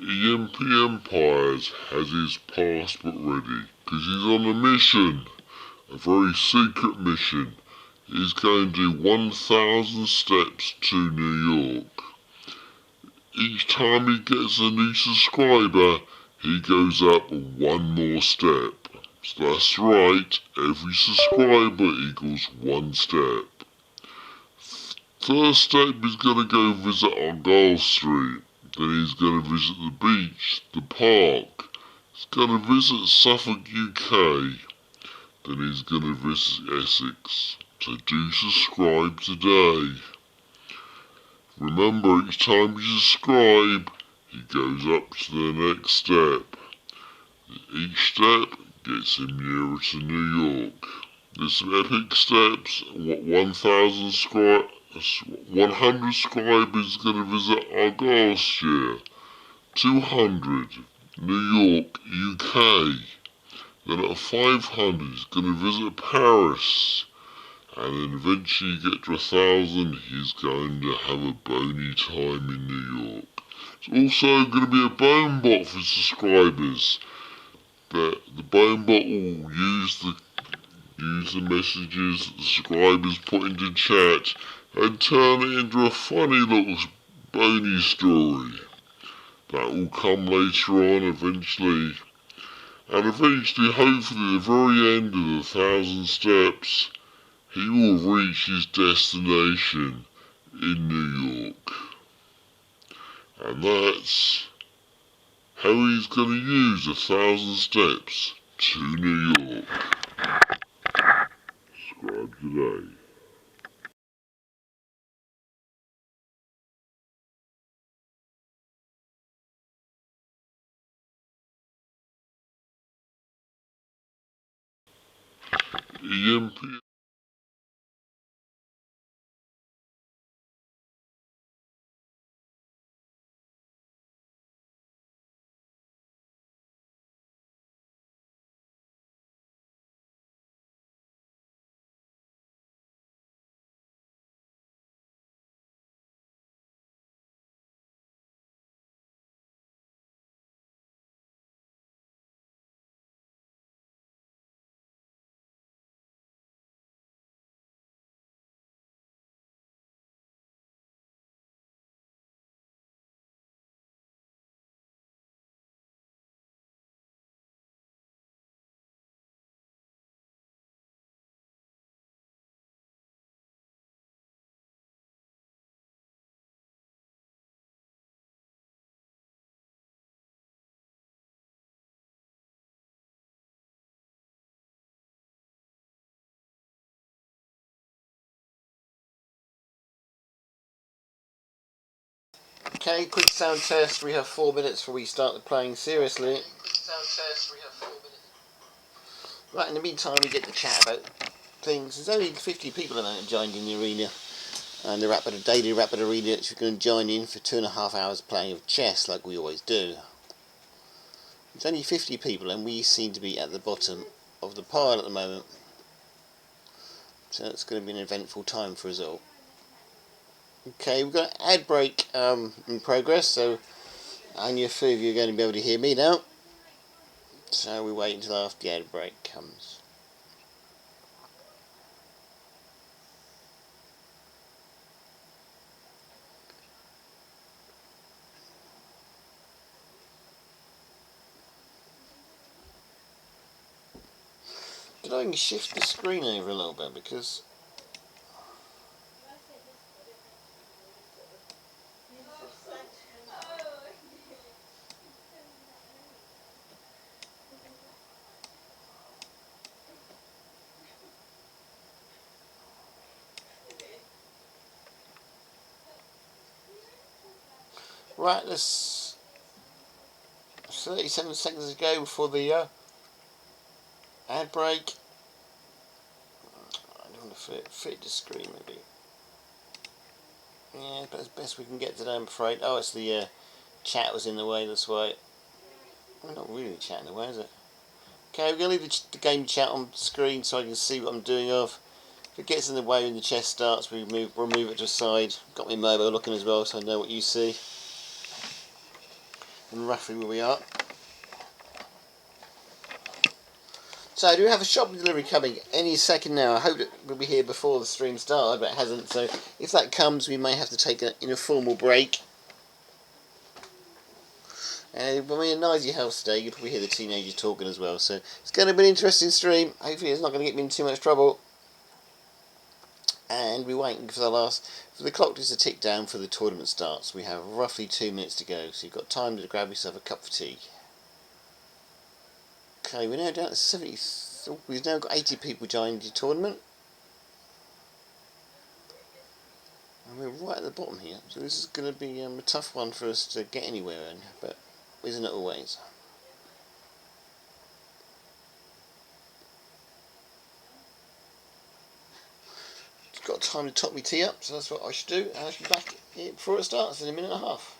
EMP Empires has his passport ready, because he's on a mission, a very secret mission. He's going to do 1,000 steps to New York. Each time he gets a new subscriber, he goes up one more step. So that's right, every subscriber equals one step. First step, he's going to go visit Argyle Street. Then he's going to visit the beach, the park. He's going to visit Suffolk, UK. Then he's going to visit Essex. So do subscribe today. Remember, each time you subscribe, he goes up to the next step. Each step gets him nearer to New York. There's some epic steps. 1,000 100 subscribers going to visit Argyle Street. 200, New York, UK. Then at 500, he's going to visit Paris. And then eventually you get to 1,000, he's going to have a bony time in New York. It's also going to be a bone bot for subscribers. The bone bot will use the messages that the subscribers put into chat and turn it into a funny little bony story. That will come later on eventually. And eventually, hopefully, at the very end of the 1,000 steps, he will reach his destination in New York. And that's how he's going to use 1,000 steps to New York. Subscribe today. EMP Okay, quick sound test. We have 4 minutes before we start playing seriously. Right, in the meantime, we get to chat about things. There's only 50 people that joined in the arena. And the daily Rapid Arena that you're going to join in for 2.5 hours playing of chess, like we always do. There's only 50 people, and we seem to be at the bottom of the pile at the moment. So it's going to be an eventful time for us all. Okay, we've got an ad break in progress, so only a few of you are going to be able to hear me now. So we wait until after the ad break comes. Could I shift the screen over a little bit, because right, let's 37 seconds to go before the ad break. I don't want to fit the screen maybe. Yeah, but as best we can get today, I'm afraid. Oh, it's the chat was in the way, that's why. Well, not really chat in the way, is it? Okay, we're going to leave the game chat on screen so I can see what I'm doing of. If it gets in the way when the chess starts, we'll move it to the side. Got my mobile looking as well, so I know what you see. and roughly where we are. So I do have a shop delivery coming any second now. I hope it will be here before the stream started, but it hasn't. So if that comes, we may have to take an informal break. And when we're in Nicey House today, you'll probably hear the teenagers talking as well. So it's going to be an interesting stream. Hopefully it's not going to get me in too much trouble. And we're waiting for the clock just to tick down for the tournament starts. We have roughly 2 minutes to go, so you've got time to grab yourself a cup of tea. Okay, we're now down to 70. We've now got 80 people joining the tournament. And we're right at the bottom here, so this is going to be a tough one for us to get anywhere in, but isn't it always? Just got time to top my tea up, so that's what I should do, and I should be back here before it starts in a minute and a half.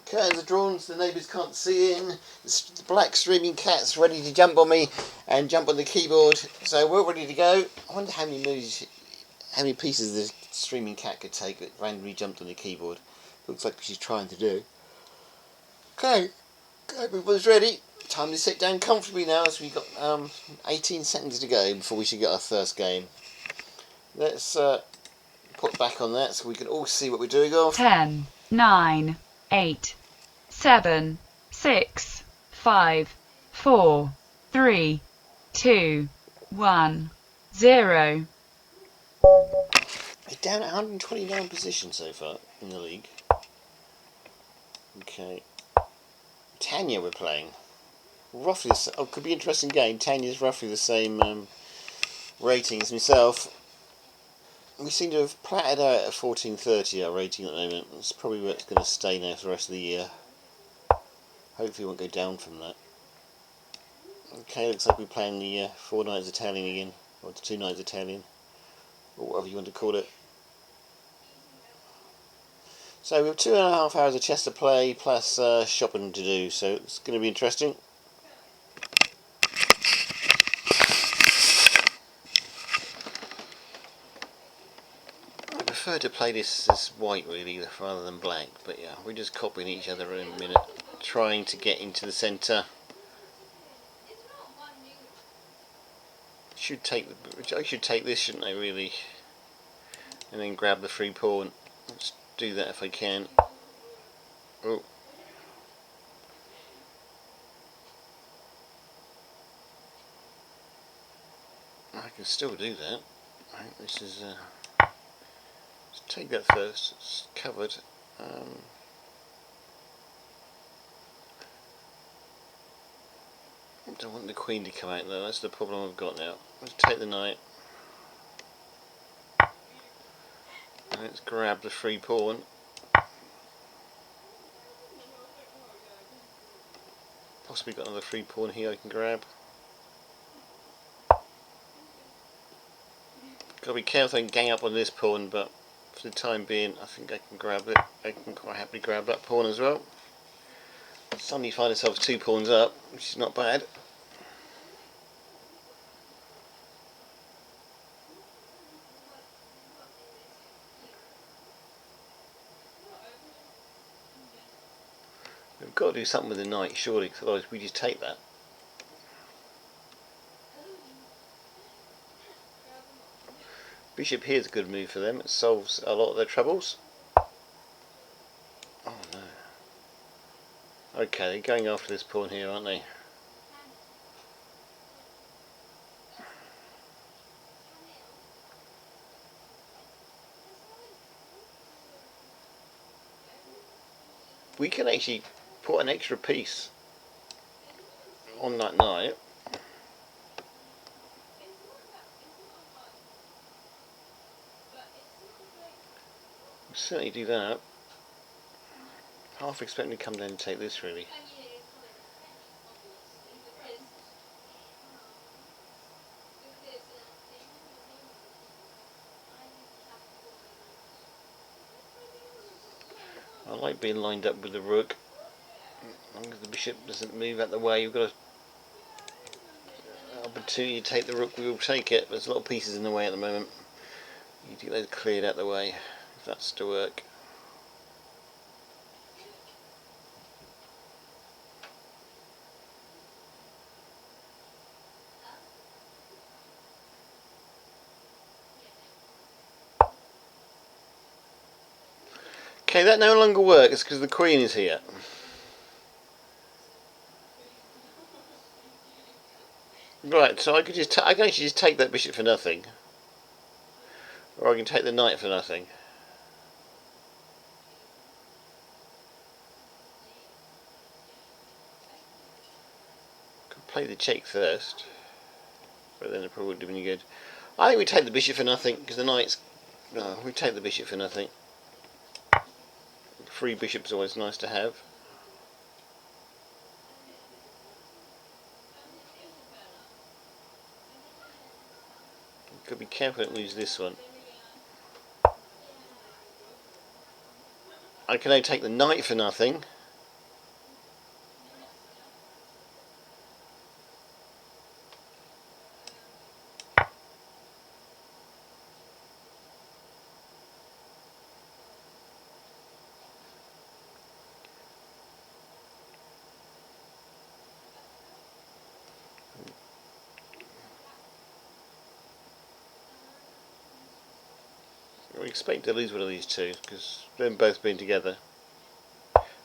Curtains are drawn so the neighbours can't see in. The black streaming cat's ready to jump on me and jump on the keyboard. So we're ready to go. I wonder how many pieces the streaming cat could take that randomly jumped on the keyboard. Looks like she's trying to do. Okay, everybody's ready. Time to sit down comfortably now, as we've got 18 seconds to go before we should get our first game. Let's put back on that so we can all see what we're doing off. 10, 9, 8, 7, 6, 5, 4, 3, 2, 1, 0. We're down at 129 positions so far in the league. Okay. Tanya we're playing. Roughly the oh, could be an interesting game. Tanya's roughly the same rating as myself. We seem to have platted out at 1430 our rating at the moment. That's probably where it's going to stay now for the rest of the year. Hopefully it won't go down from that. Okay, looks like we're playing the 4 Knights Italian again. Or the 2 Knights Italian. Or whatever you want to call it. So we have 2.5 hours of chess to play plus shopping to do. So it's going to be interesting. I prefer to play this as white really rather than black, but yeah, we're just copying each other in a minute, trying to get into the centre. I should take this, shouldn't I really? And then grab the free pawn. Let's do that if I can. Oh. I can still do that. Right, this is let's take that first. It's covered. I don't want the queen to come out though. That's the problem I've got now. Let's take the knight. And let's grab the free pawn. Possibly got another free pawn here I can grab. Got to be careful and gang up on this pawn, but for the time being I think I can grab it. I can quite happily grab that pawn as well. Suddenly find ourselves 2 pawns up, which is not bad. We've got to do something with the knight surely, because otherwise we just take that. Bishop here is a good move for them. It solves a lot of their troubles. Oh no. Okay, they're going after this pawn here, aren't they? we can actually put an extra piece on that knight. Certainly do that. Half expecting to come down and take this really. I like being lined up with the rook. As long as the bishop doesn't move out the way, you've got an opportunity to take the rook, we will take it. There's a lot of pieces in the way at the moment. You need to get those cleared out the way, if that's to work. Okay, that no longer works because the queen is here. Right, so I can actually just take that bishop for nothing, or I can take the knight for nothing. Could play the check first, but then it probably wouldn't have been good. I think we take the bishop for nothing because the knight's. No, we take the bishop for nothing. Free bishop's always nice to have. Could be careful not to lose this one. I can now take the knight for nothing. We expect to lose one of these two because they've both been together.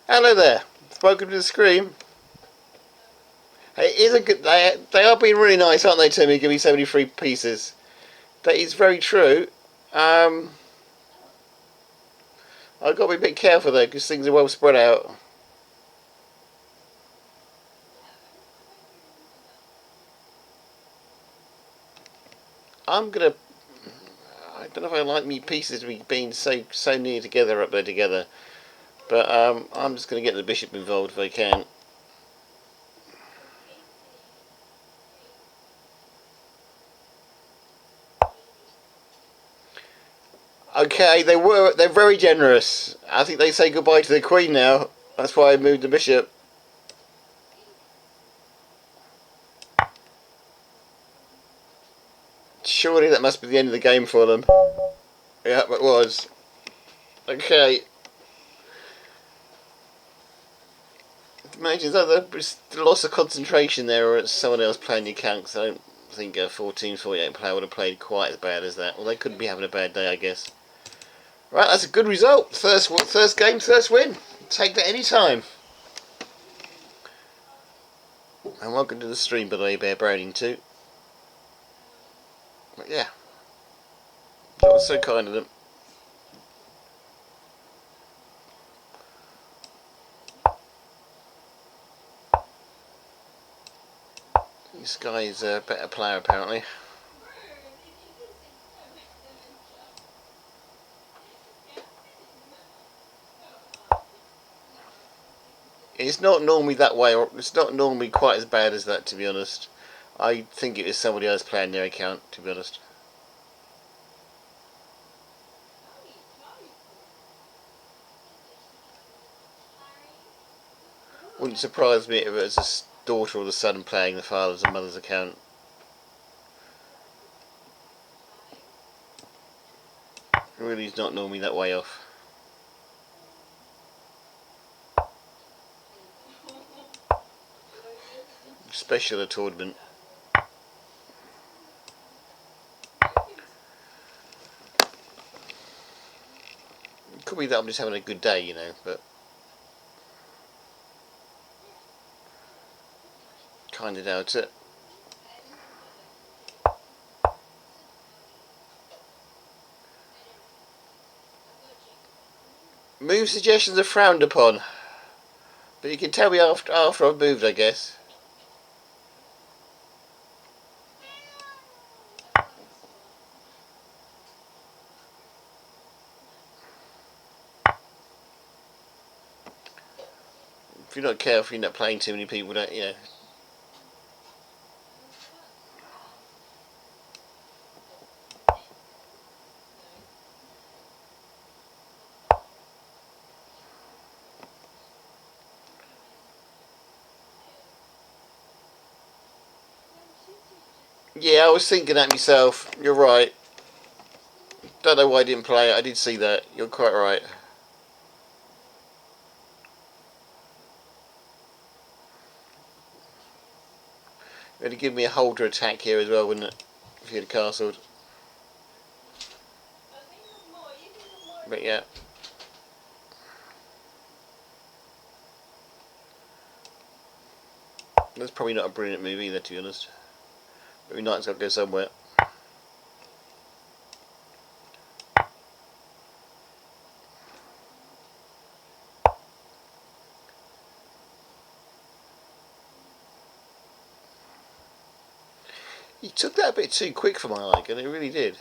Hello there. Welcome to the screen. Hey, it isn't good. They are being really nice, aren't they, Timmy? Give me so many free pieces. That is very true. I've got to be a bit careful though because things are well spread out. I'm gonna. I don't know if I like me pieces to be being so near together up there together, but I'm just gonna get the bishop involved if I can. Okay, they're very generous. I think they say goodbye to the queen now. That's why I moved the bishop. Surely that must be the end of the game for them. Yeah, it was. Okay. Imagine that the loss of concentration there, or it's someone else playing the account. Cause I don't think a 14-48 player would have played quite as bad as that. Well, they couldn't be having a bad day, I guess. Right, that's a good result. First game, first win. Take that any time. And welcome to the stream, by the way, Bear Browning too. But yeah, that was so kind of them. This guy is a better player apparently. It's not normally that way, or it's not normally quite as bad as that, to be honest. I think it was somebody else playing their account, to be honest. Wouldn't surprise me if it was a daughter or the son playing the father's and mother's account. It really is not normally that way off. Especially at a tournament. It could be that I'm just having a good day, you know, but kind of doubt it. Move suggestions are frowned upon. But you can tell me after I've moved, I guess. If you're not careful, you're not playing too many people, don't you? Yeah, I was thinking that myself. You're right. Don't know why I didn't play it. I did see that. You're quite right. It would have given me a holder attack here as well, wouldn't it? If you had castled. But yeah. That's probably not a brilliant move either, to be honest. But United's got to go somewhere. You took that a bit too quick for my liking, it really did.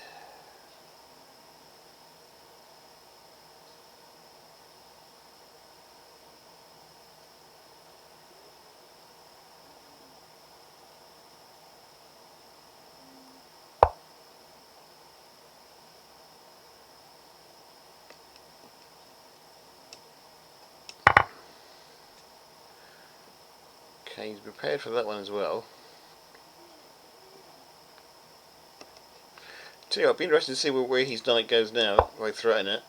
Okay, he's prepared for that one as well. Tell you what, it'd be interesting to see where his knight goes now, by threatening it.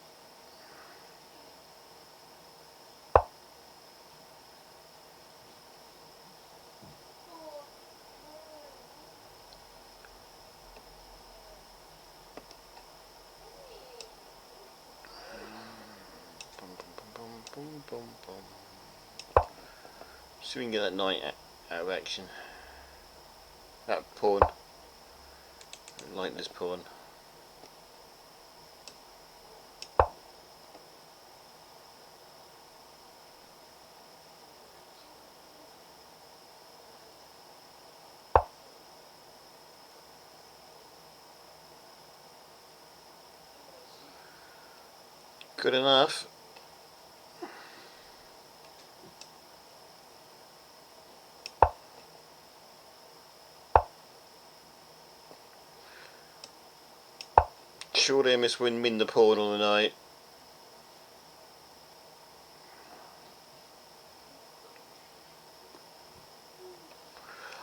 See if we can get that knight out of action. That pawn. Like this pawn. Good enough. Surely I must win the pawn on the night.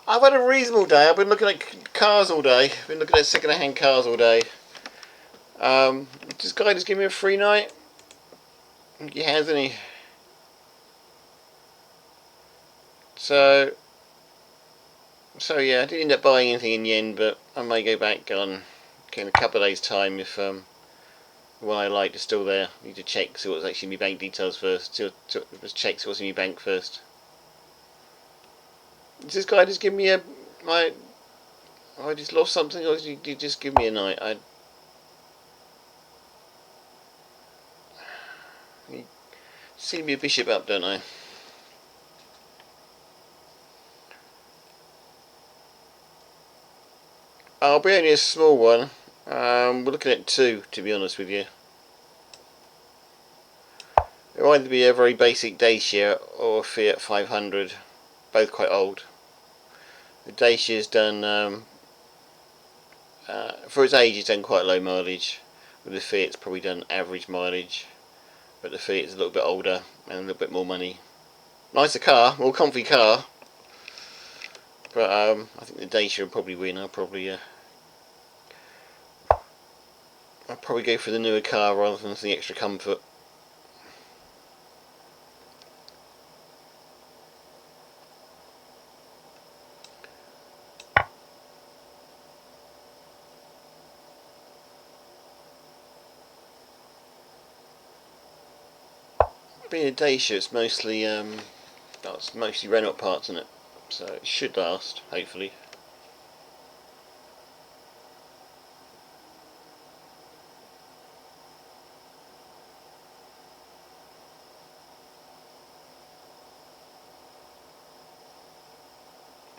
I've had a reasonable day. I've been looking at cars all day. I've been looking at second-hand cars all day. This guy just give me a free night. I think he has, any. So yeah, I didn't end up buying anything in the end, but I may go back in a couple of days' time if the one I liked is still there. I need to check, see what's actually in my bank details first. Just check see what's in my bank first. Does this guy just give me I just lost something, or did you just give me a night? You see me a bishop up, don't I? I'll be only a small one. We're looking at 2, to be honest with you. It'll either be a very basic Dacia or a Fiat 500, both quite old. The Dacia's done, for its age, it's done quite low mileage. With the Fiat's probably done average mileage, but the Fiat's a little bit older and a little bit more money. Nicer car, more comfy car, but I think the Dacia will probably win. I'll probably go for the newer car rather than the extra comfort. Being a Dacia, it's mostly Renault parts in it, so it should last, hopefully.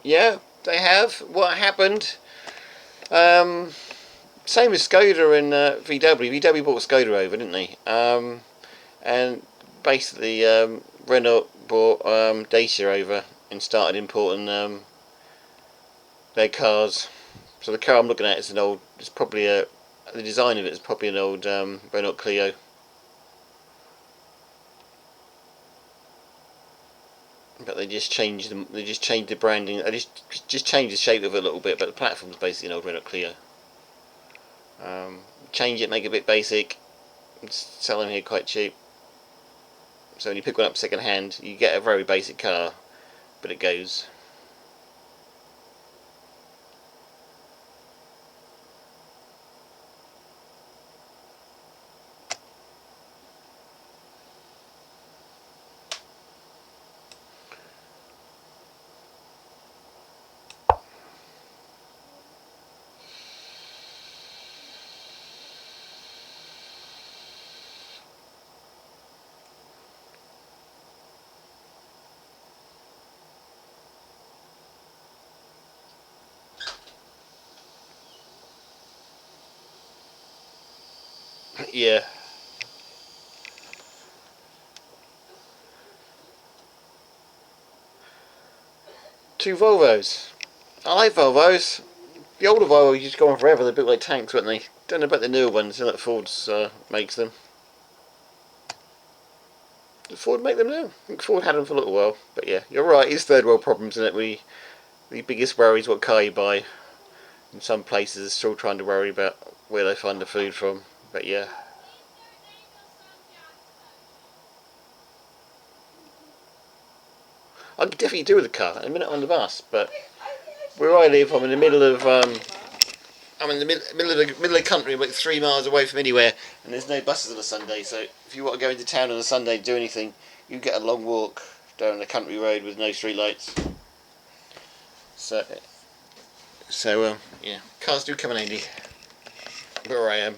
Yeah, they have. What happened? Um, Same as Skoda and VW. VW bought Skoda over, didn't they? And basically, Renault bought Dacia over and started importing their cars. So the car I'm looking at is an old. It's probably the design of it is probably an old Renault Clio. But they just changed them. They just changed the branding. They just changed the shape of it a little bit. But the platform's basically an old Renault Clio. Change it, make it a bit basic. Sell them here quite cheap. So when you pick one up second hand, you get a very basic car, but it goes. Yeah. Two Volvos. I like Volvos. The older Volvos used to go on forever. They built like tanks, weren't they? Don't know about the newer ones. That Ford makes them. Did Ford make them now? I think Ford had them for a little while. But yeah, you're right. It's third world problems, isn't it? The biggest worry is what car you buy. In some places, they're still trying to worry about where they find the food from. But yeah. I could definitely do with a car. A minute on the bus, but where I live, I'm in the middle of I'm in the middle of the country, about 3 miles away from anywhere, and there's no buses on a Sunday. So if you want to go into town on a Sunday and do anything, you get a long walk down a country road with no street lights. So yeah, cars do come in handy where I am.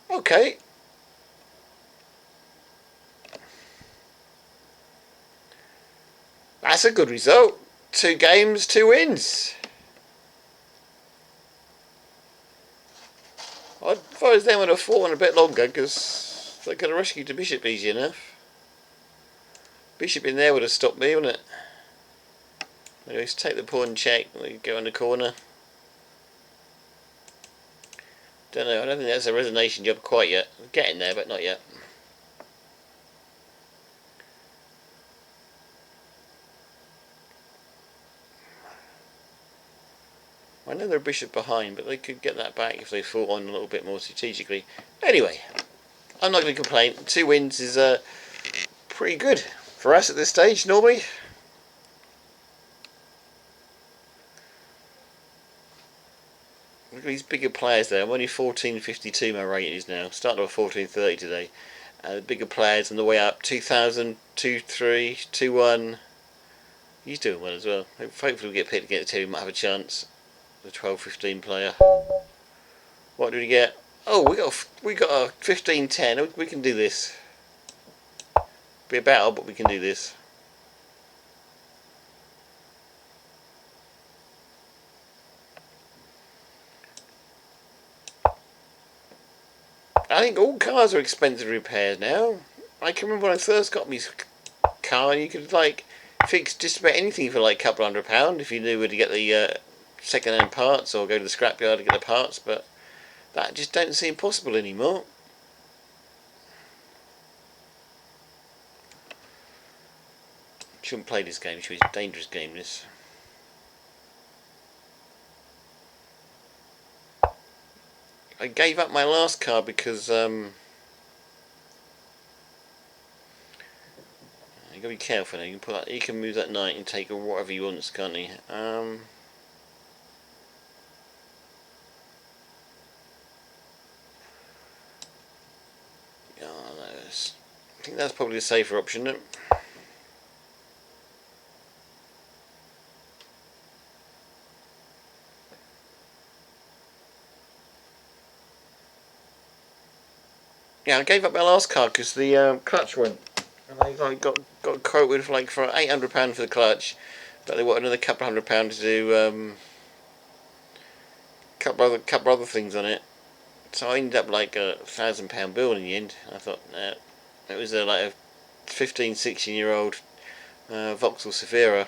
Okay. That's a good result. 2 games, 2 wins. I'd advise them would have fought on a bit longer because they could have rescued the Bishop easy enough. Bishop in there would have stopped me, wouldn't it? Anyway, let's take the pawn check. We go in the corner. Don't know. I don't think that's a resignation job quite yet. We're getting there, but not yet. I know they're a bishop behind, but they could get that back if they fought on a little bit more strategically. Anyway, I'm not going to complain. 2 wins is pretty good for us at this stage, normally. Look at these bigger players there. I'm only 1452 my rating is now. Started off 1430 today. The bigger players on the way up. 2000, 23, 21. He's doing well as well. Hopefully we get picked to get the 2. We might have a chance. The 12-15 player. What did we get? Oh, we got a 15-10. We can do this. Be a battle, but we can do this. I think all cars are expensive repairs now. I can remember when I first got my car, you could like fix just about anything for like a couple £100 if you knew where to get the second-hand parts or go to the scrapyard to get the parts. But that just don't seem possible anymore. Shouldn't play this game. It's a dangerous game. This. I gave up my last car because you gotta be careful now. You can put that. He can move that knight and take whatever he wants, can't he? Oh, no, I think that's probably a safer option. Isn't it? Yeah, I gave up my last car because the clutch went. And they like got quoted for like for £800 for the clutch, but they want another couple of £100 to do couple other things on it. So I ended up like £1,000 bill in the end. I thought it was like a 15, 16-year-old Vauxhall Zafira.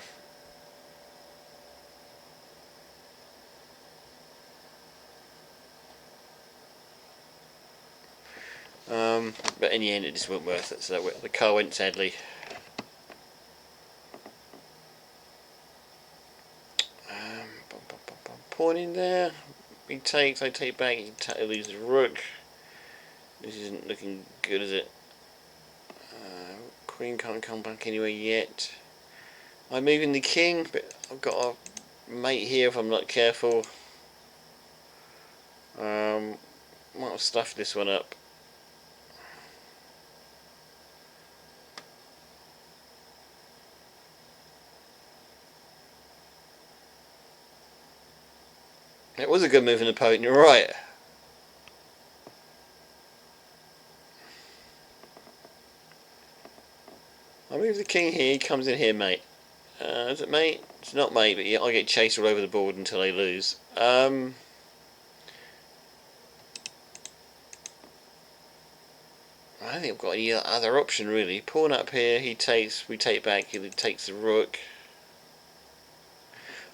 But in the end it just wasn't worth it, so the car went sadly. Pawn in there, he takes, I take back, he loses rook. This isn't looking good, is it? Queen can't come back anywhere yet. I'm moving the king, but I've got a mate here if I'm not careful. Might have stuffed this one up. It was a good move in the opponent, you're right. I move the king here, he comes in here, mate. Is it mate? It's not mate, but yeah, I get chased all over the board until I lose. I don't think I've got any other option really. Pawn up here, he takes, we take back, he takes the rook.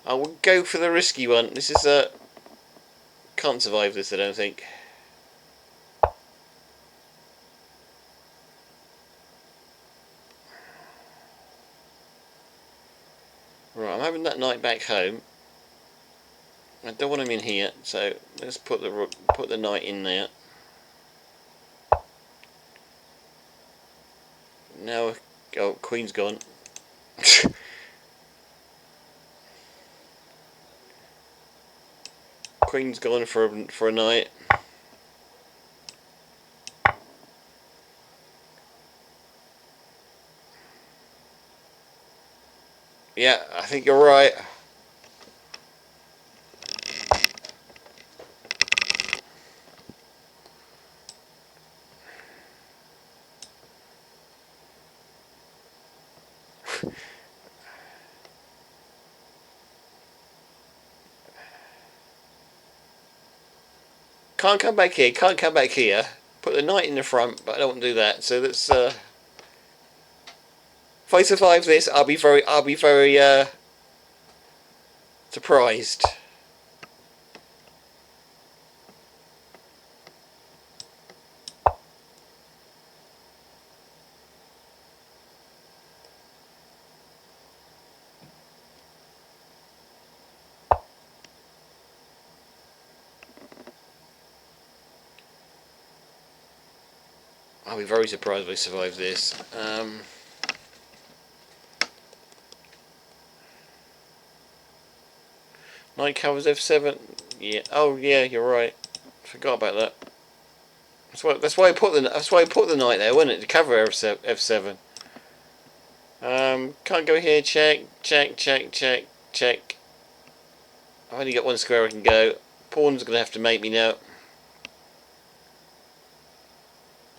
I will go for the risky one. This is can't survive this, I don't think. Right, I'm having that knight back home. I don't want him in here, so let's put the knight in there. Now, oh, queen's gone. Queen's gone for a knight. Yeah, I think you're right. Can't come back here, can't come back here. Put the knight in the front, but I don't want to do that. So let's if I survive this, I'll be very surprised. I'll be very surprised if I survive this. Knight covers f7. Yeah. Oh yeah, you're right. Forgot about that. That's why I put the knight there, wasn't it? To cover f7. Can't go here. Check. I've only got one square I can go. Pawn's gonna have to mate me now.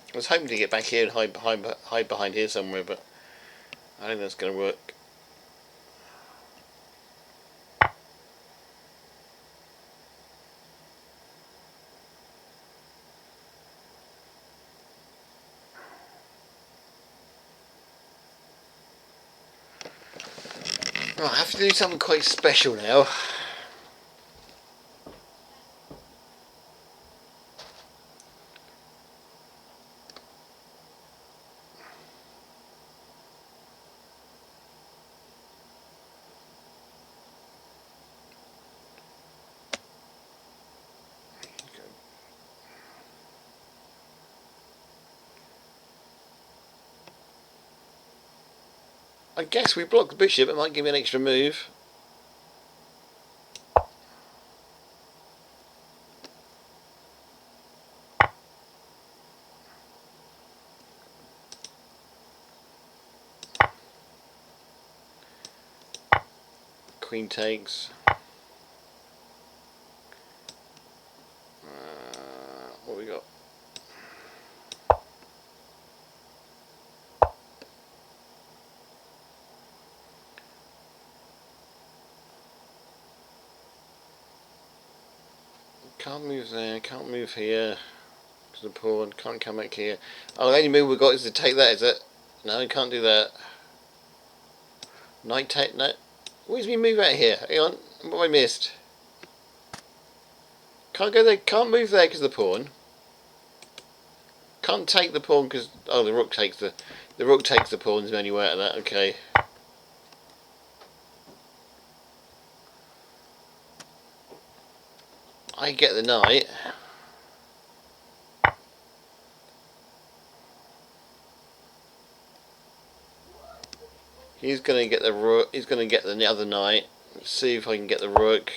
I was hoping to get back here and hide behind here somewhere, but I don't think that's going to work. Right, I have to do something quite special now. I guess we block the bishop, it might give me an extra move. Queen takes. What we got? Can't move there, can't move here. To the pawn, can't come back here. Oh, the only move we've got is to take that, is it? No, we can't do that. Knight take, no. Where's me move out here? Hang on, what have I missed? Can't go there, can't move there because of the pawn. Can't take the pawn because, oh, the rook takes the pawn's the only way out of that, okay. I get the knight. He's gonna get the rook. He's gonna get the other knight. Let's see if I can get the rook.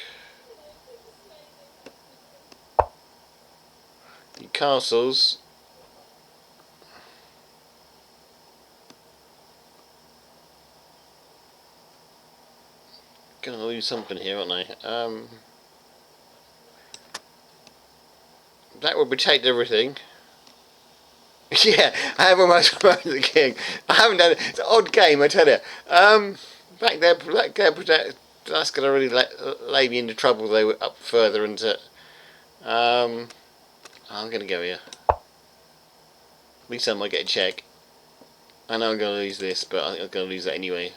He castles. Gonna lose something here, aren't I? That will protect everything. Yeah, I have almost promoted the king. I haven't done it. It's an odd game, I tell you. Back there, that's going to really lay me into trouble though, up further into it. I'm going to go here. At least I might get a check. I know I'm going to lose this, but I think I'm going to lose that anyway.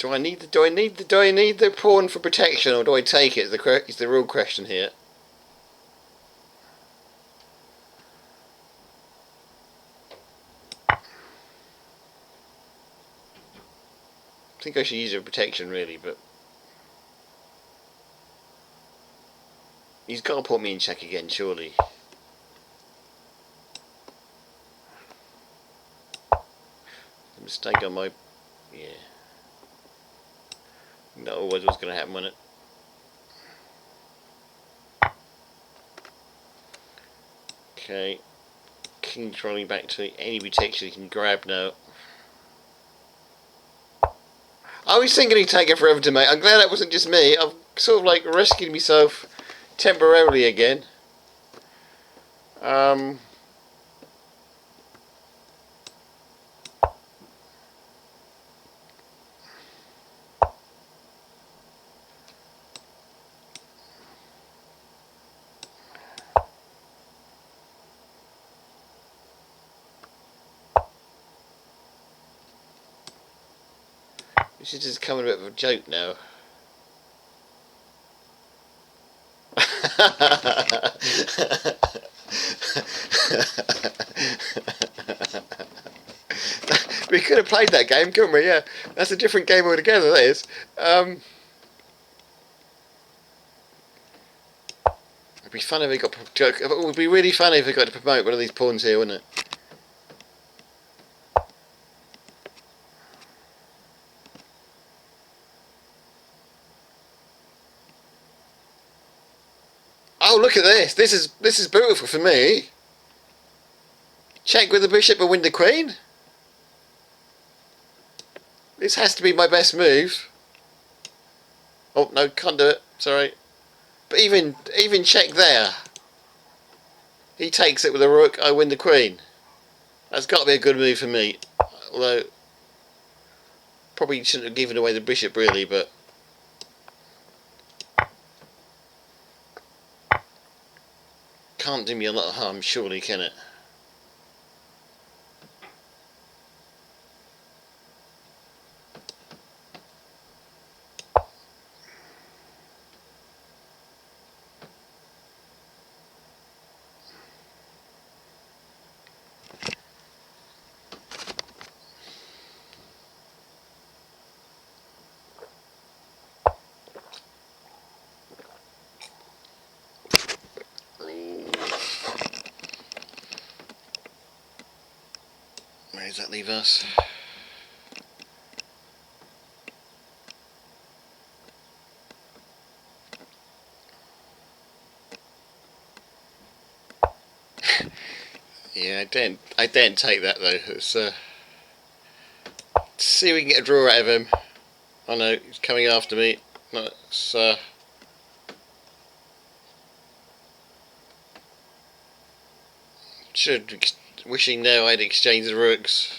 Do I need the pawn for protection, or do I take it? Is the real question here. I think I should use it for protection, really, but he's got to put me in check again, surely. A mistake on my, yeah. That always was going to happen, wasn't it? Okay. King's rolling back to any protection he can grab now. I was thinking he'd take it forever to mate. I'm glad that wasn't just me. I've sort of like rescued myself temporarily again. This is just becoming a bit of a joke now. We could have played that game, couldn't we? Yeah, that's a different game altogether, that is. It'd be fun if we got. It would be really funny if we got to promote one of these pawns here, wouldn't it? Oh, look at this! This is beautiful for me. Check with the bishop and win the queen. This has to be my best move. Oh no, can't do it. Sorry. But even check there. He takes it with a rook. I win the queen. That's got to be a good move for me. Although probably shouldn't have given away the bishop really, but. Can't do me a lot of harm, surely, can it? Where does that leave us? Yeah, I didn't take that though. It's see if we can get a draw out of him. Oh no, he's coming after me. Let's, wishing now I'd exchanged the rooks.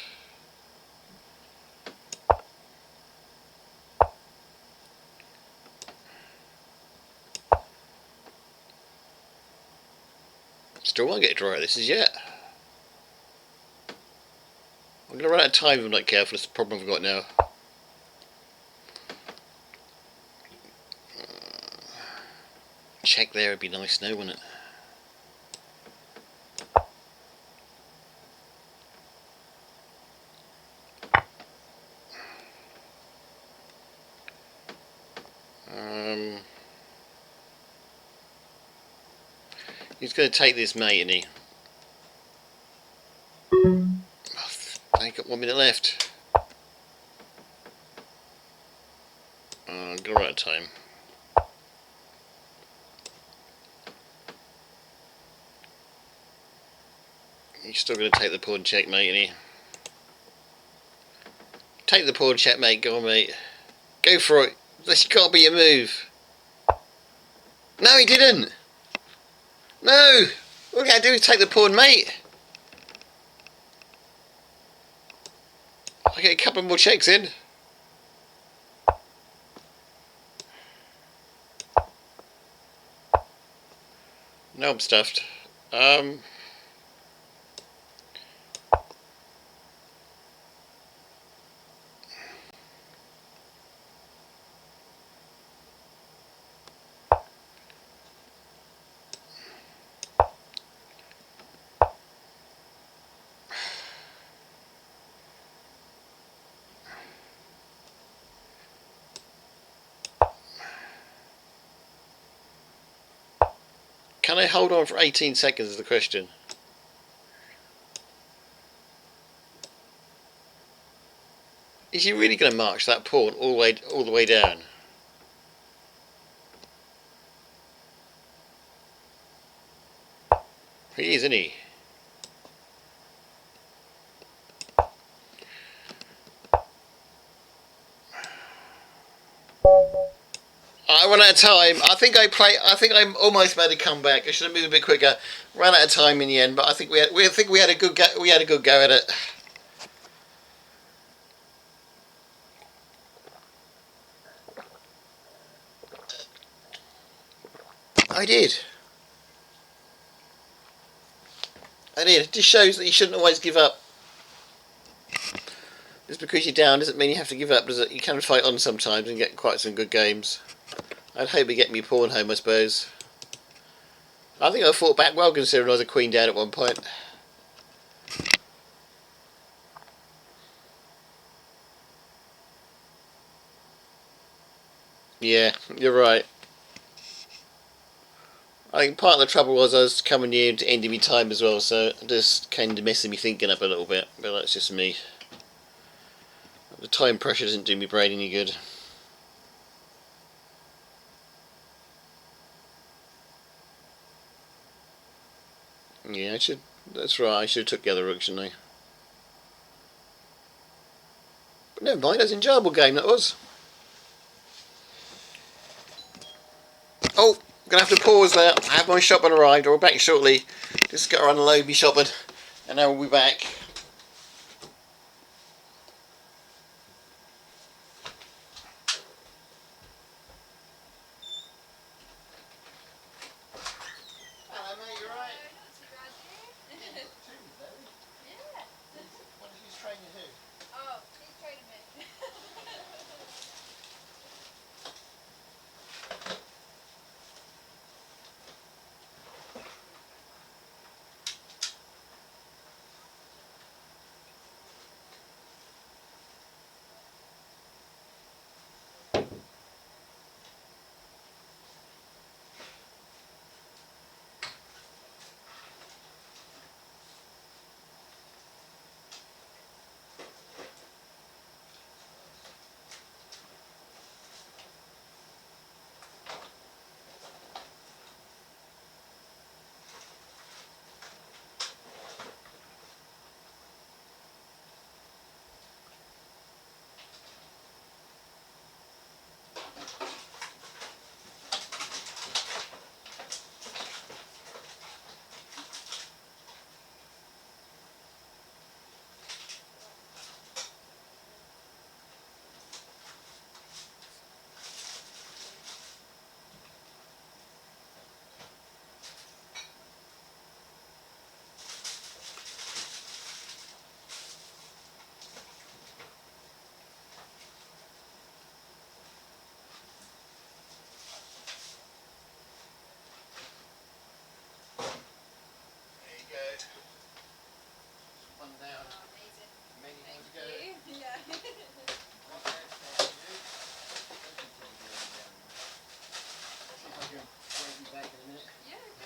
Still won't get a draw out of this as yet. I'm going to run out of time if I'm not careful. That's the problem I've got now. Check there would be nice now, wouldn't it? He's going to take this mate, isn't he? I ain't got 1 minute left. I'm going to run out of time. He's still going to take the pawn check, mate, isn't he? Take the pawn check, mate. Go on, mate. Go for it. This can't be a move. No, he didn't. No! All we gotta do is take the pawn, mate. I get a couple more checks in. No, I'm stuffed. Can I hold on for 18 seconds is the question. Is he really going to march that pawn all the way down? He is, isn't he? I ran out of time. I think I'm almost made a comeback. I should have moved a bit quicker. Ran out of time in the end, but I think we had a good go at it. I did. It just shows that you shouldn't always give up. Just because you're down doesn't mean you have to give up, does it? You can fight on sometimes and get quite some good games. I'd hope we get me pawn home, I suppose. I think I fought back well considering I was a queen down at one point. Yeah, you're right. I think part of the trouble was I was coming near to ending my time as well, so it just kind of messing me thinking up a little bit. But that's just me. The time pressure doesn't do me brain any good. Yeah, that's right, I should have took the other rook, shouldn't I? But never mind, that was an enjoyable game, that was. Oh, I'm going to have to pause there. I have my shopman arrived, I'll be back shortly. Just got to unload my shopman, and then we'll be back.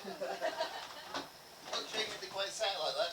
I'm sure you did quite sad like that.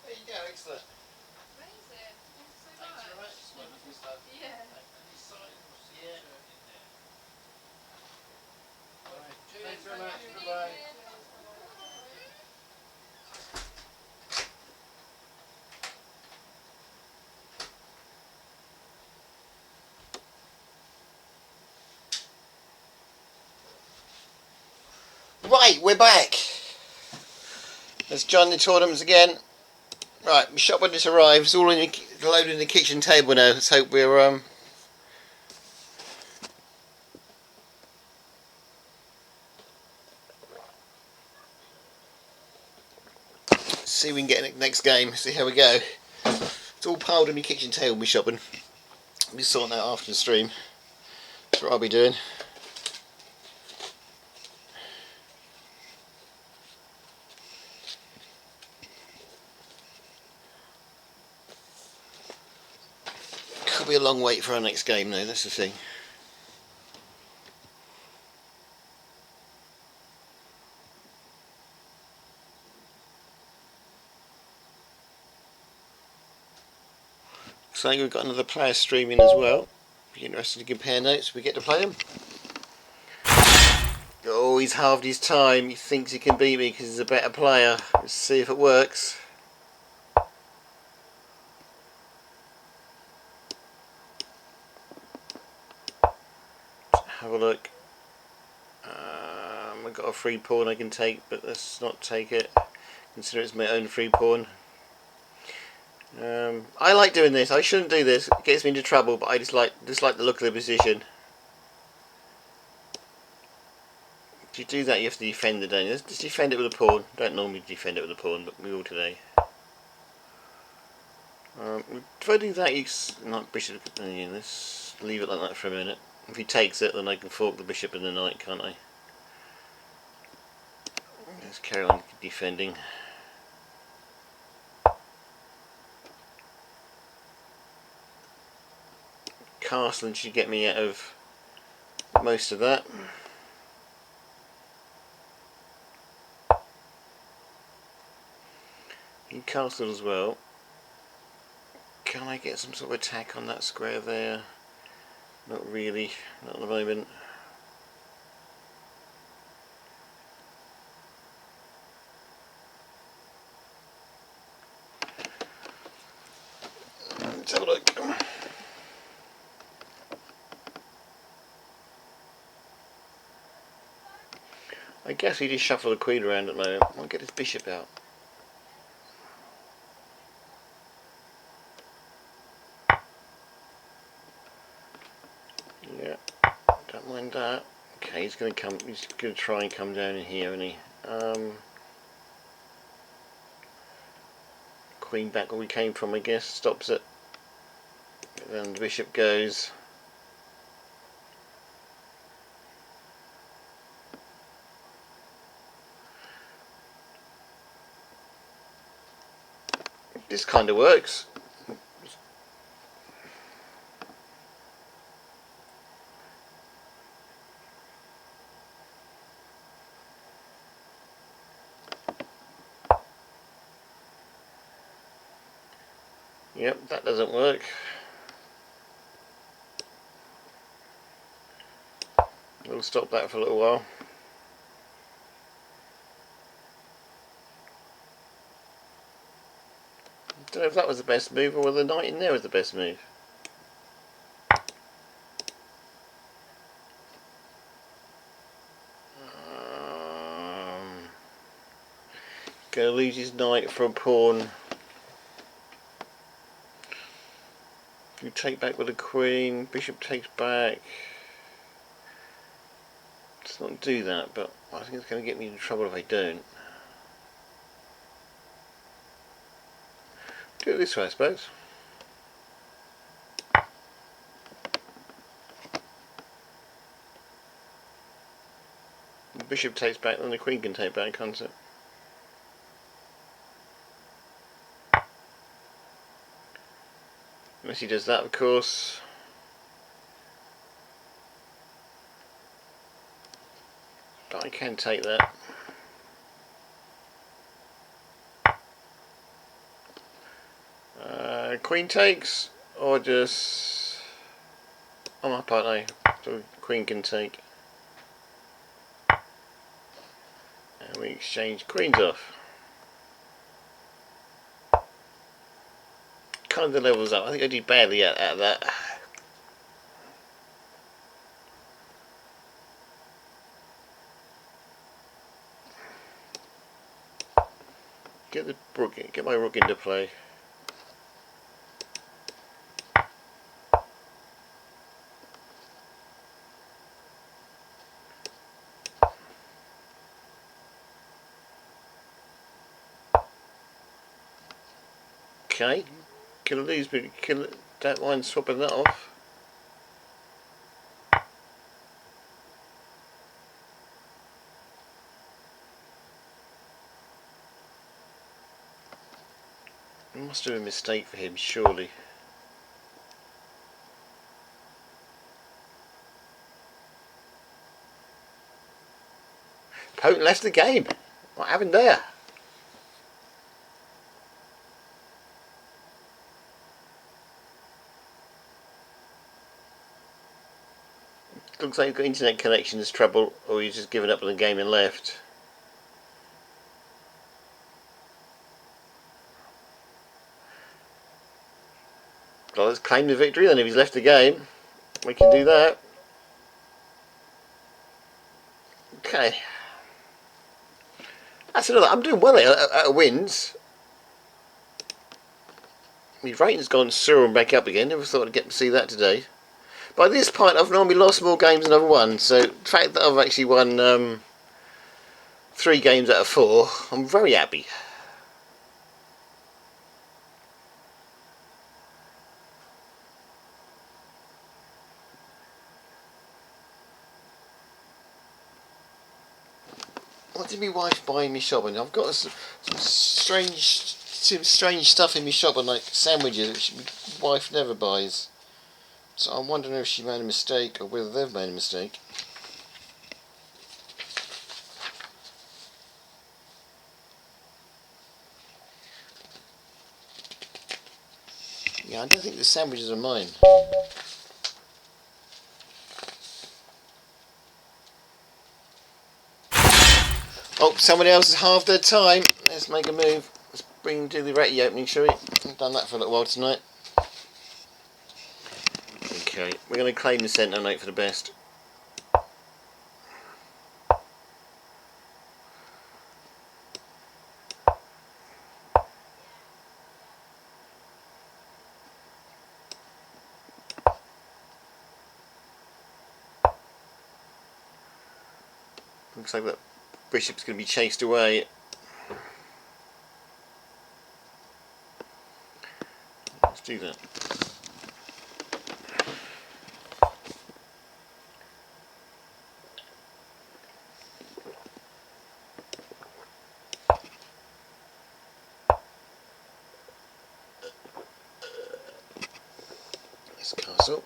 There you go, excellent. Amazing. Thanks so Thanks very much. much. Wonderful stuff. Yeah. Yeah. Alright. Thanks very much. Good Bye bye. evening. Right, we're back. Let's join the tournaments again. Right, my shop when this arrives, all in the, loaded in the kitchen table now. Let's hope we're see if we can get in the next game. See how we go. It's all piled on my kitchen table. My shopping. I'll be sorting that after the stream. That's what I'll be doing. Could be a long wait for our next game though. That's the thing. So we've got another player streaming as well. Be interested to compare notes. We get to play him. Oh, he's halved his time. He thinks he can beat me because he's a better player. Let's see if it works. Have a look. I've got a free pawn I can take, but let's not take it. Consider it's my own free pawn. I like doing this. I shouldn't do this. It gets me into trouble, but I just like the look of the position. If you do that, you have to defend it, don't you? Just defend it with a pawn. Don't normally defend it with a pawn, but we will today. If I do that, knight bishop. Yeah, let's leave it like that for a minute. If he takes it, then I can fork the bishop and the knight, can't I? Let's carry on defending. Castling should get me out of most of that. He castled as well. Can I get some sort of attack on that square there? Not really, not at the moment. Let's have a look. I guess he just shuffle the queen around at the moment. I'll get his bishop out. Yeah, don't mind that. Okay, he's gonna try and come down in here, isn't he? Queen back where we came from, I guess, stops it. Then the bishop goes. This kind of works. Yep, that doesn't work. We'll stop that for a little while. Don't know if that was the best move or whether the knight in there was the best move. Gonna lose his knight for a pawn. You take back with the queen, bishop takes back. Let's not do that, but I think it's going to get me into trouble if I don't. Do it this way, I suppose. The bishop takes back, then the queen can take back, can't it? Unless he does that, of course. But I can take that. Queen takes, or just on my part now, so queen can take. And we exchange queens off. Kind of levels up. I think I do badly out of that. Get my rook into play. Okay, can lose, but don't mind swapping that off. It must have been a mistake for him, surely. Potent left the game. What happened there? Looks like he's got internet connections trouble, or he's just given up on the game and left. Well, let's claim the victory then. If he's left the game, we can do that. Okay. That's another. I'm doing well at wins. My rating's gone sewer and back up again. Never thought I'd get to see that today. By this point, I've normally lost more games than I've won. So the fact that I've actually won 3 games out of 4, I'm very happy. What did my wife buy in my shopping? I've got some strange stuff in my shopping, like sandwiches, which my wife never buys. So I'm wondering if she made a mistake or whether they've made a mistake. Yeah, I don't think the sandwiches are mine. Oh, somebody else has halved their time. Let's make a move. Let's do the Retty opening, shall we? I've done that for a little while tonight. Okay, we're going to claim the centre and hope for the best. Looks like that bishop's going to be chased away. Let's do that. This castle.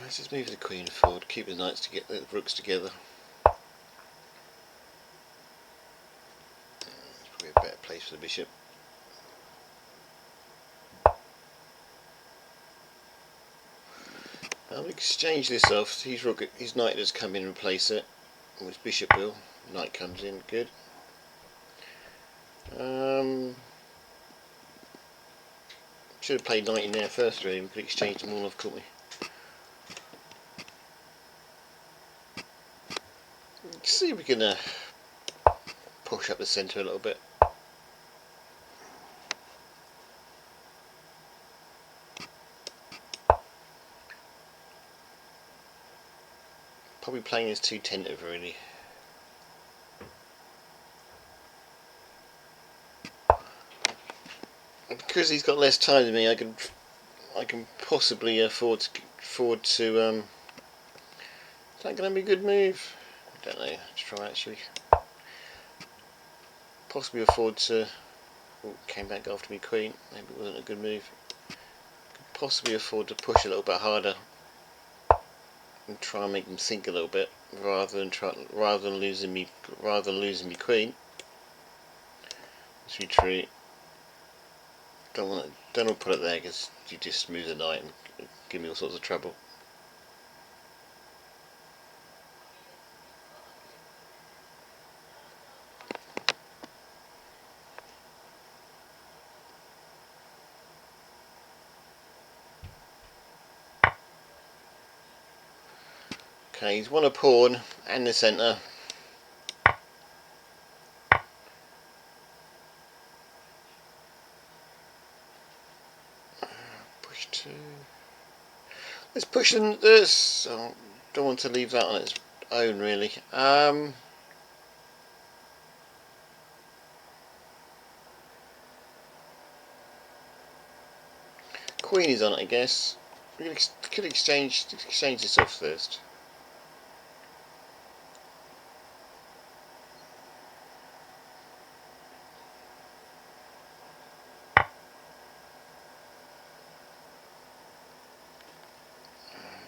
Let's just move the queen forward, keep the knights to get the rooks together. It's probably a better place for the bishop. I'll exchange this off. His knight has come in and replace it. Or his bishop will. Knight comes in, good. Should have played knight in there first really, we could exchange them all off, couldn't we? See if we can push up the centre a little bit. Probably playing is too tentative really. And because he's got less time than me, I can possibly afford to. Is that going to be a good move? I don't know. Let's try actually. Possibly afford to. Oh, came back after me queen. Maybe it wasn't a good move. Could possibly afford to push a little bit harder and try and make them think a little bit rather than losing me queen. Let's retreat. Don't want to put it there because you just move the knight and give me all sorts of trouble. Okay, he's won a pawn and the centre. Push two. Let's push this. Oh, don't want to leave that on its own really. Queen is on it, I guess. We could exchange this off first.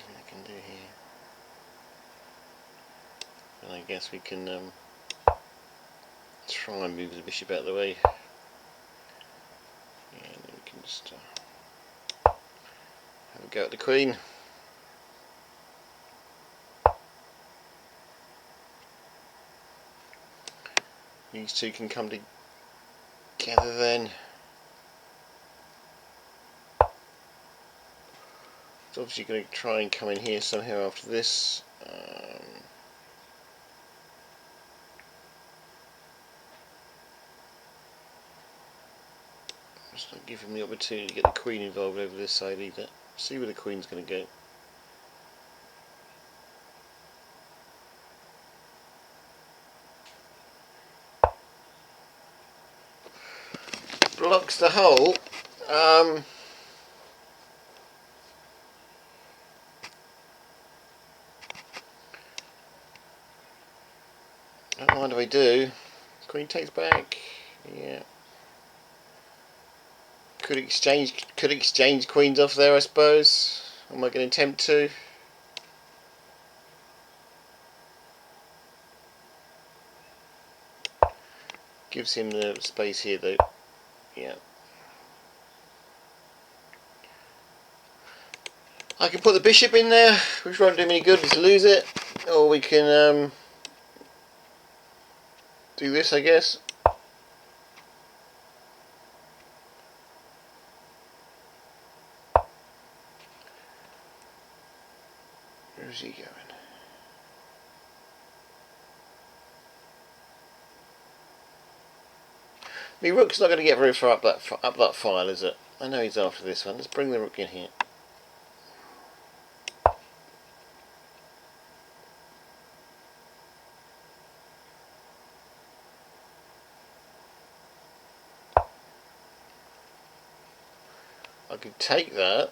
I can do here. And I guess we can try and move the bishop out of the way. And then we can just have a go at the queen. These two can come together then. It's obviously going to try and come in here somehow after this. Just not give him the opportunity to get the queen involved over this side either. See where the queen's going to go. blocks the hole. What do we do? Queen takes back. Yeah. Could exchange queens off there, I suppose. Am I going to attempt to? Gives him the space here though. Yeah. I can put the bishop in there, which won't do me any good, just lose it. Or we can do this, I guess. Where's he going? My rook's not going to get very far up that file, is it? I know he's after this one. Let's bring the rook in here. I could take that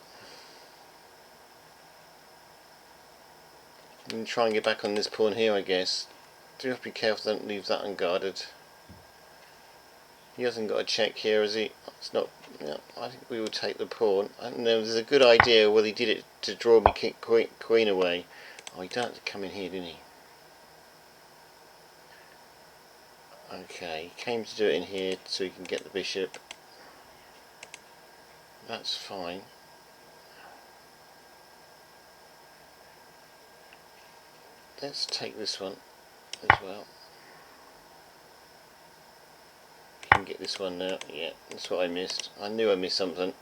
and try and get back on this pawn here, I guess. Do have to be careful, don't leave that unguarded. He hasn't got a check here, has he? It's not. Yeah, I think we will take the pawn. I don't know. There's a good idea whether he did it to draw me queen away. Oh, he don't have to come in here, didn't he? Okay, he came to do it in here so he can get the bishop. That's fine. Let's take this one as well. Can get this one now. Yeah, that's what I missed. I knew I missed something.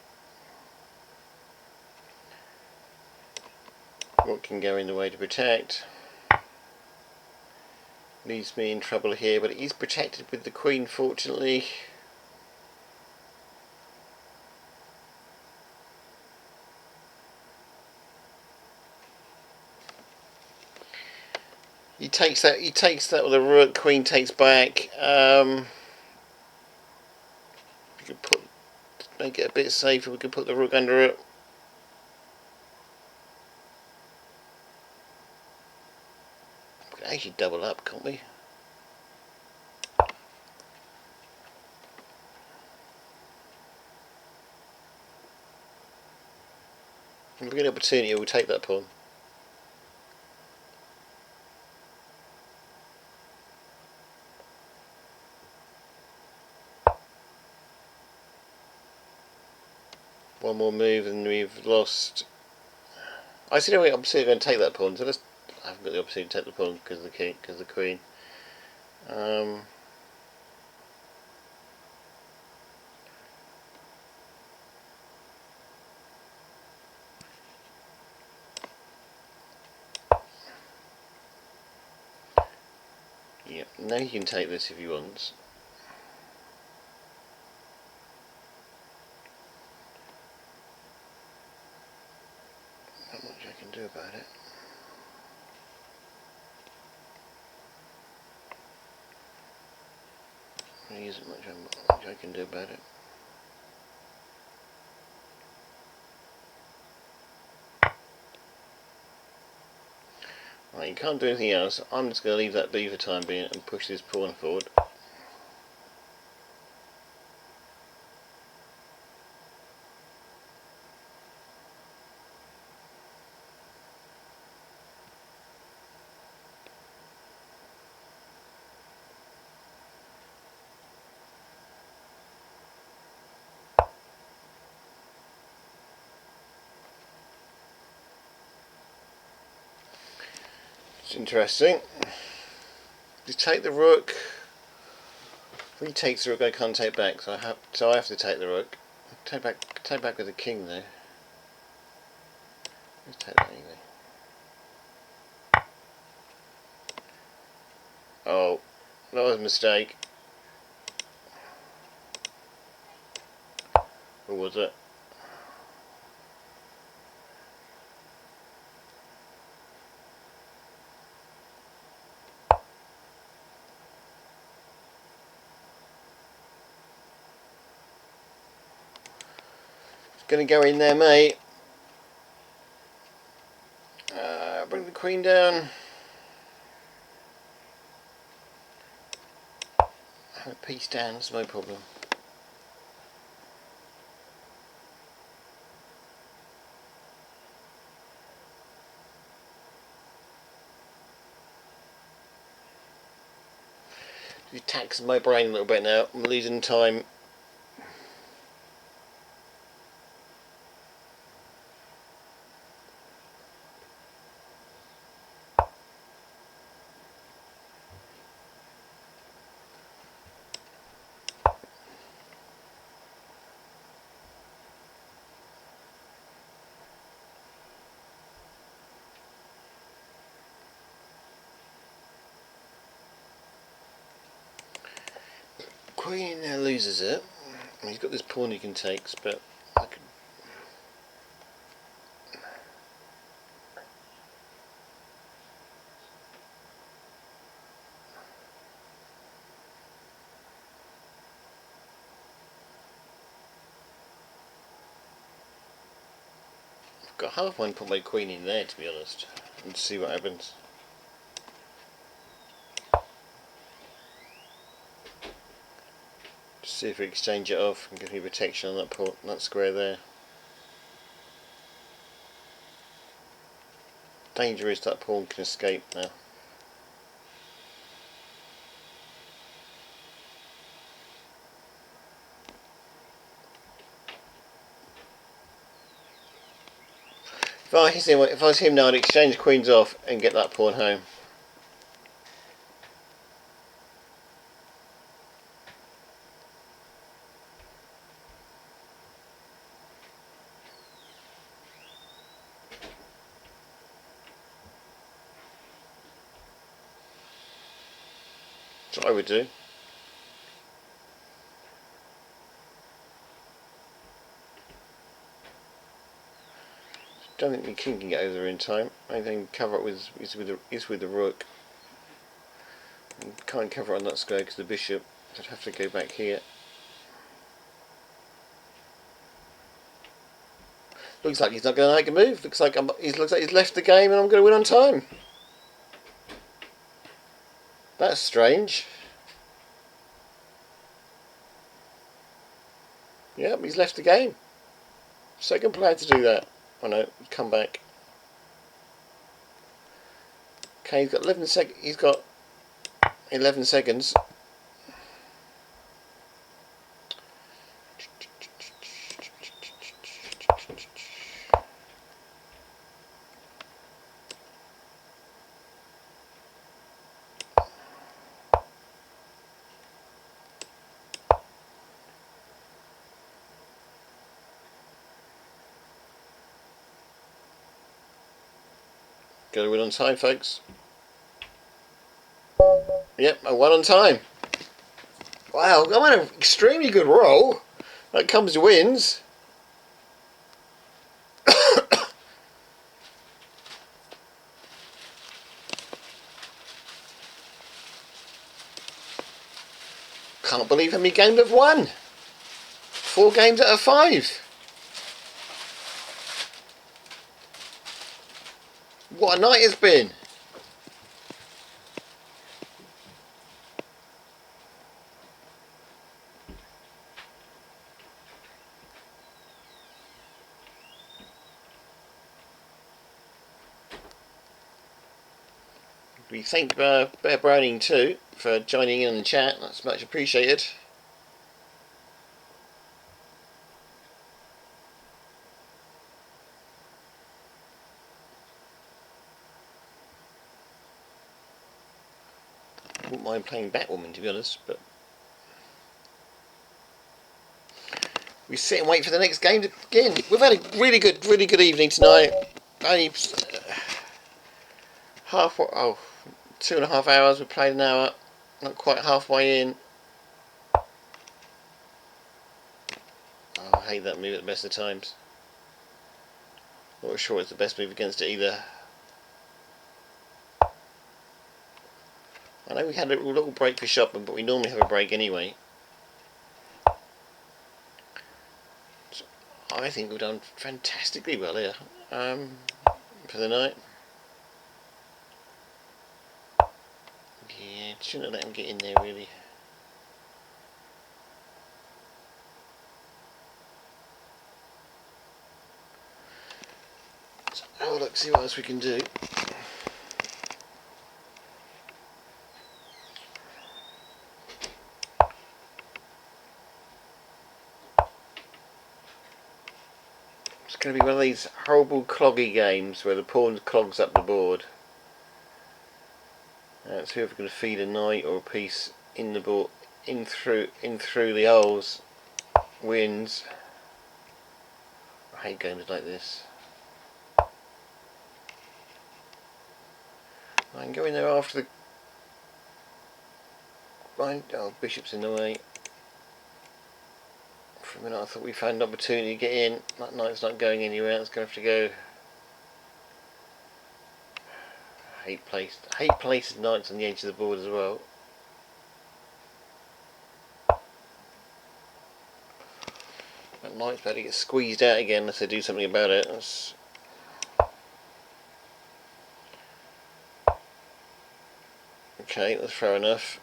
What can go in the way to protect? Leaves me in trouble here, but he's protected with the queen, fortunately. He takes that with the rook, queen takes back. We could make it a bit safer, we could put the rook under it. We can actually double up, can't we? If we get an opportunity, we'll take that pawn. One more move and we've lost. I see no way I'm going to take that pawn, so I haven't got the opportunity to take the pawn because of the king, because of the queen. Yeah, now he can take this if he wants. Not much I can do about it. There isn't much I can do about it. Right, you can't do anything else. I'm just going to leave that be for the time being and push this pawn forward. It's interesting. Just take the rook. If he takes the rook, I can't take back, so I have to take the rook. Take back with the king though. Let's take that anyway. Oh, that was a mistake. Or was it? Gonna go in there, mate. Bring the queen down. Have a piece down, it's no problem. You tax my brain a little bit now. I'm losing time. Queen now loses it. He's got this pawn he can take, but I could. I've got half one put my queen in there, to be honest, and see what happens. Just see if we exchange it off and give me protection on that pawn, that square there. Danger is that pawn can escape now. If I was him now, I'd exchange queens off and get that pawn home. That's what I would do. Don't think the king can get over there in time. I think cover it with is with the rook. Can't cover it on that square because the bishop. So I'd have to go back here. Looks like he's not going to make a move. Looks like he's left the game and I'm going to win on time. That's strange. Yep, he's left the game. Second player to do that. Oh no, come back. Okay, he's got 11 seconds. He's got 11 seconds. Gotta win on time, folks. Yep, I won on time. Wow, I'm on an extremely good roll. That comes to wins. Can't believe how many games I've won. 4 games out of 5. What a night it's been. We thank Bear Browning too for joining in the chat. That's much appreciated. Wouldn't mind playing Batwoman, to be honest, but we sit and wait for the next game to begin. We've had a really good evening tonight. Only 2.5 hours. We played an hour. Not quite halfway in. Oh, I hate that move at the best of times. Not sure it's the best move against it either. I know we had a little break for shopping, but we normally have a break anyway. So I think we've done fantastically well here for the night. Yeah, shouldn't have let him get in there really. So, oh look, see what else we can do. It's going to be one of these horrible cloggy games where the pawn clogs up the board. That's whoever's going to feed a knight or a piece in the board, in through the holes, wins. I hate games like this. I can go in there after the. Oh, bishop's in the way. For a minute I thought we found an opportunity to get in. That knight's not going anywhere. It's going to have to go. I hate placing knights on the edge of the board as well. That knight's about to get squeezed out again unless they do something about it. That's... Okay, that's fair enough.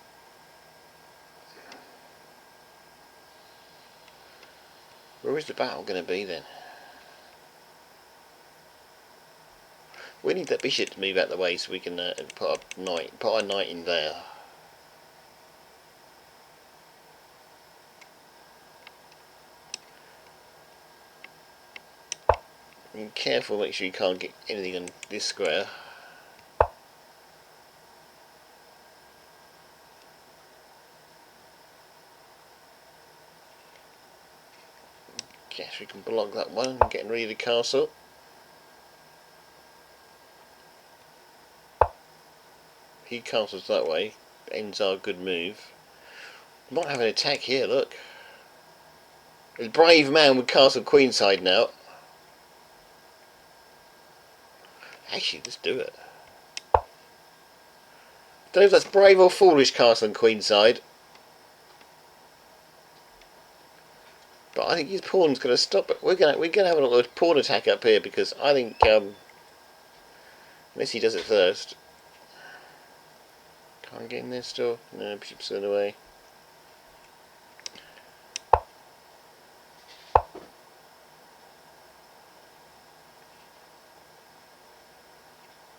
Where is the battle going to be then? We need that bishop to move out the way so we can put a knight in there. Be careful, make sure you can't get anything on this square. Guess we can block that one, getting rid of the castle. He castles that way, ends our good move. We might have an attack here, look. A brave man would castle queenside now. Actually, let's do it. Don't know if that's brave or foolish castling queenside. But I think his pawn's going to stop it. We're gonna have a little pawn attack up here because I think unless he does it first. Can't get in there still. No, bishop's in the way.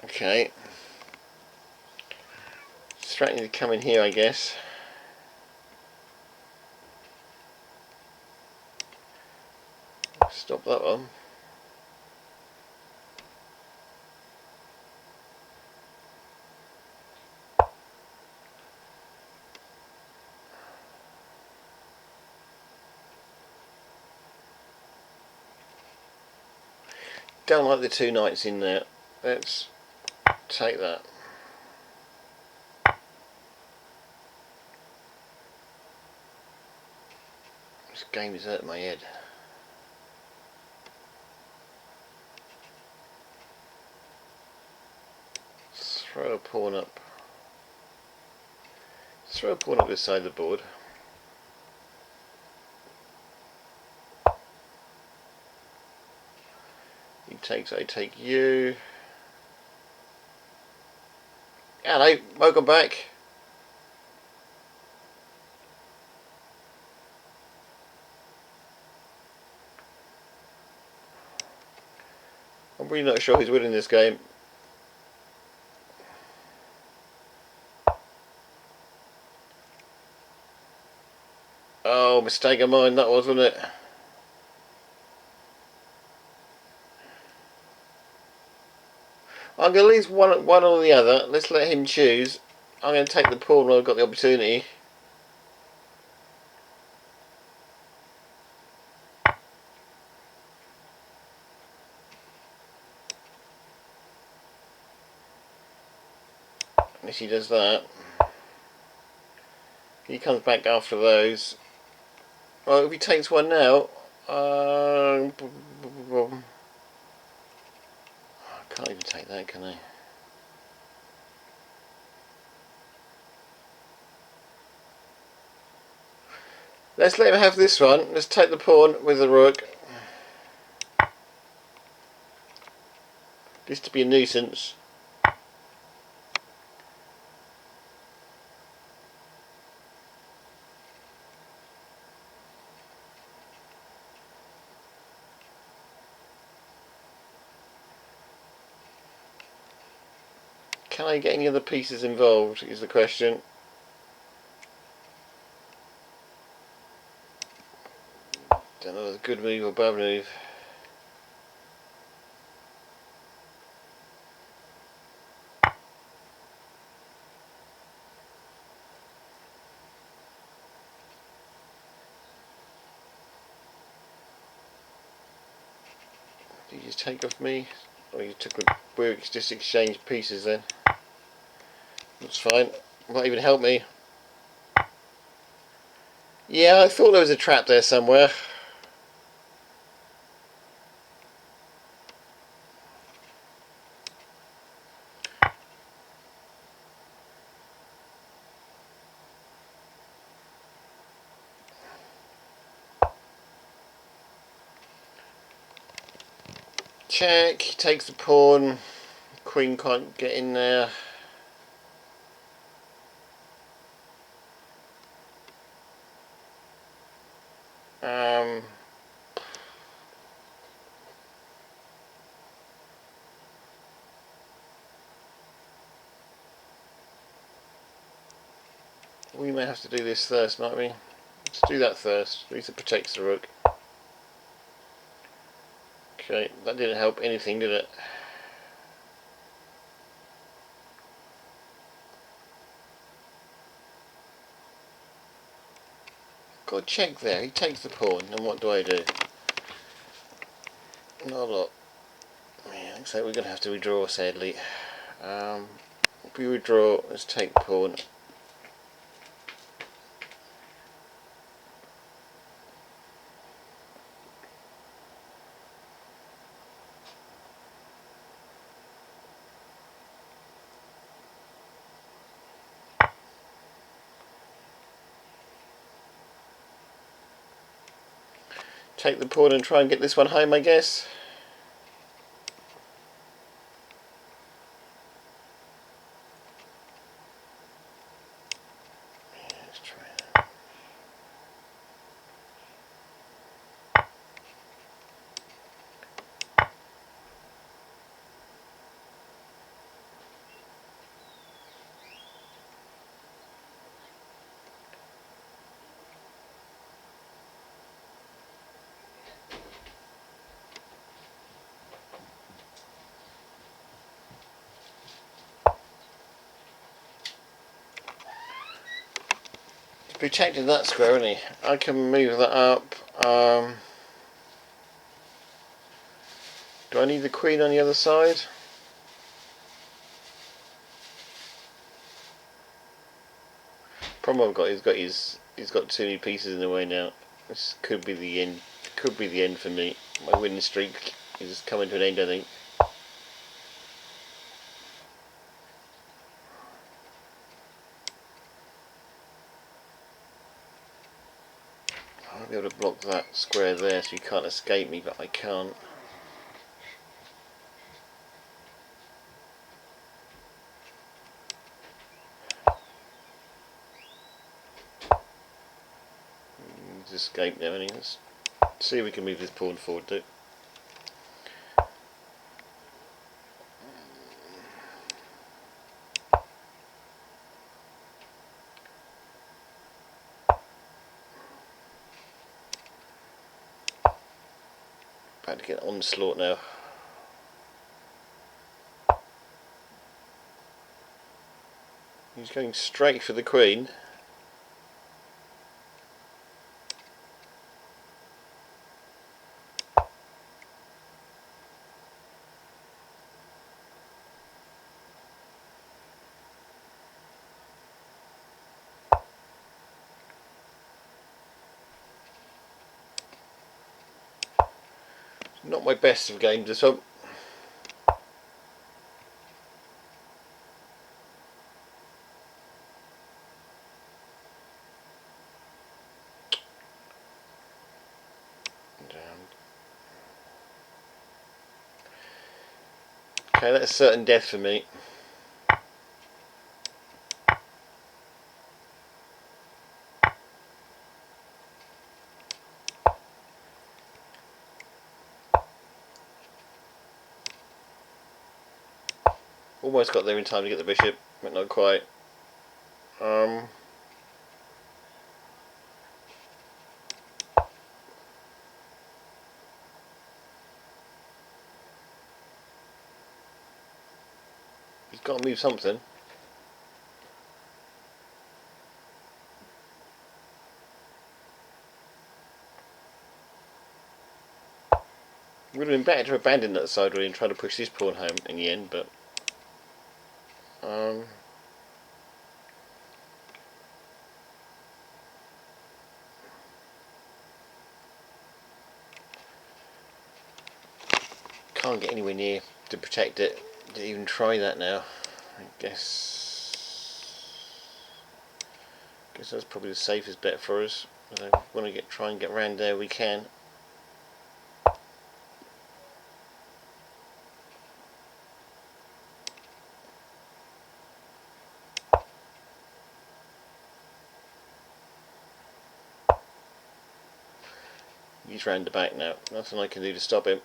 Okay. It's threatening to come in here, I guess. Stop that one. Don't like the two knights in there. Let's take that. This game is hurting my head. Throw a pawn up. Throw a pawn up this side of the board. He takes, I take you. Hello, welcome back. I'm really not sure who's winning this game. Oh, mistake of mine that was, wasn't it? I'm going to leave one or the other. Let's let him choose. I'm going to take the pawn when I've got the opportunity. Unless he does that. He comes back after those. Well, if he takes one now, I can't even take that, can I? Let's let him have this one. Let's take the pawn with the rook. this to be a nuisance. Can I get any other pieces involved is the question. Don't know if it's a good move or bad move. Did you just take off me? Or you took a we just exchanged pieces then? That's fine. Might even help me. Yeah, I thought there was a trap there somewhere. Check, he takes the pawn. Queen can't get in there. We may have to do this first, might we? Let's do that first. At least it protects the rook. Okay, that didn't help anything, did it? Got a check there. He takes the pawn, and what do I do? Not a lot. Yeah, looks like we're going to have to withdraw, sadly. If we withdraw, let's take pawn. Take the pawn and try and get this one home, I guess. Yeah, let's try that. Protected that square, isn't he? I can move that up. Do I need the queen on the other side? Problem I've got, he's got too many pieces in the way now. This could be the end. Could be the end for me. My winning streak is coming to an end, I think. I'll be able to block that square there so he can't escape me, but I can't. He's escaped now, and let's see if we can move this pawn forward too. About to get onslaught now. He's going straight for the queen. Not my best of games this one. Okay, that's certain death for me. Almost got there in time to get the bishop, but not quite. He's got to move something. Would have been better to abandon that side really and try to push this pawn home in the end, but can't get anywhere near to protect it to even try that now. I guess that's probably the safest bet for us. If I want to try and get around there, we can. He's round the back now. Nothing I can do to stop him.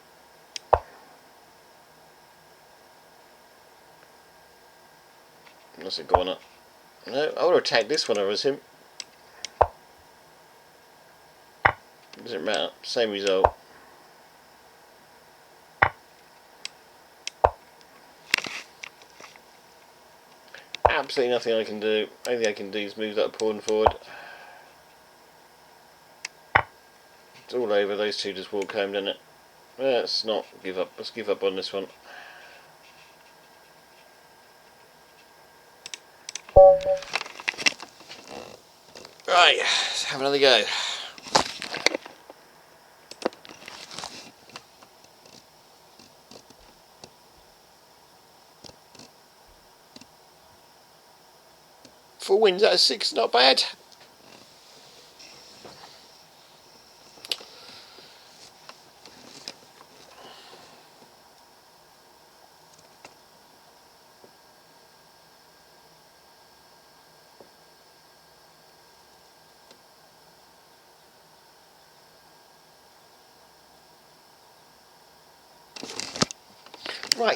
What's it going up? No, I would have attacked this one if I was him. Doesn't matter. Same result. Absolutely nothing I can do. Only thing I can do is move that pawn forward. It's all over. Those two just walk home, doesn't it? Let's not give up. Let's give up on this one. Right, let's have another go. Four wins out of 6, not bad. Right,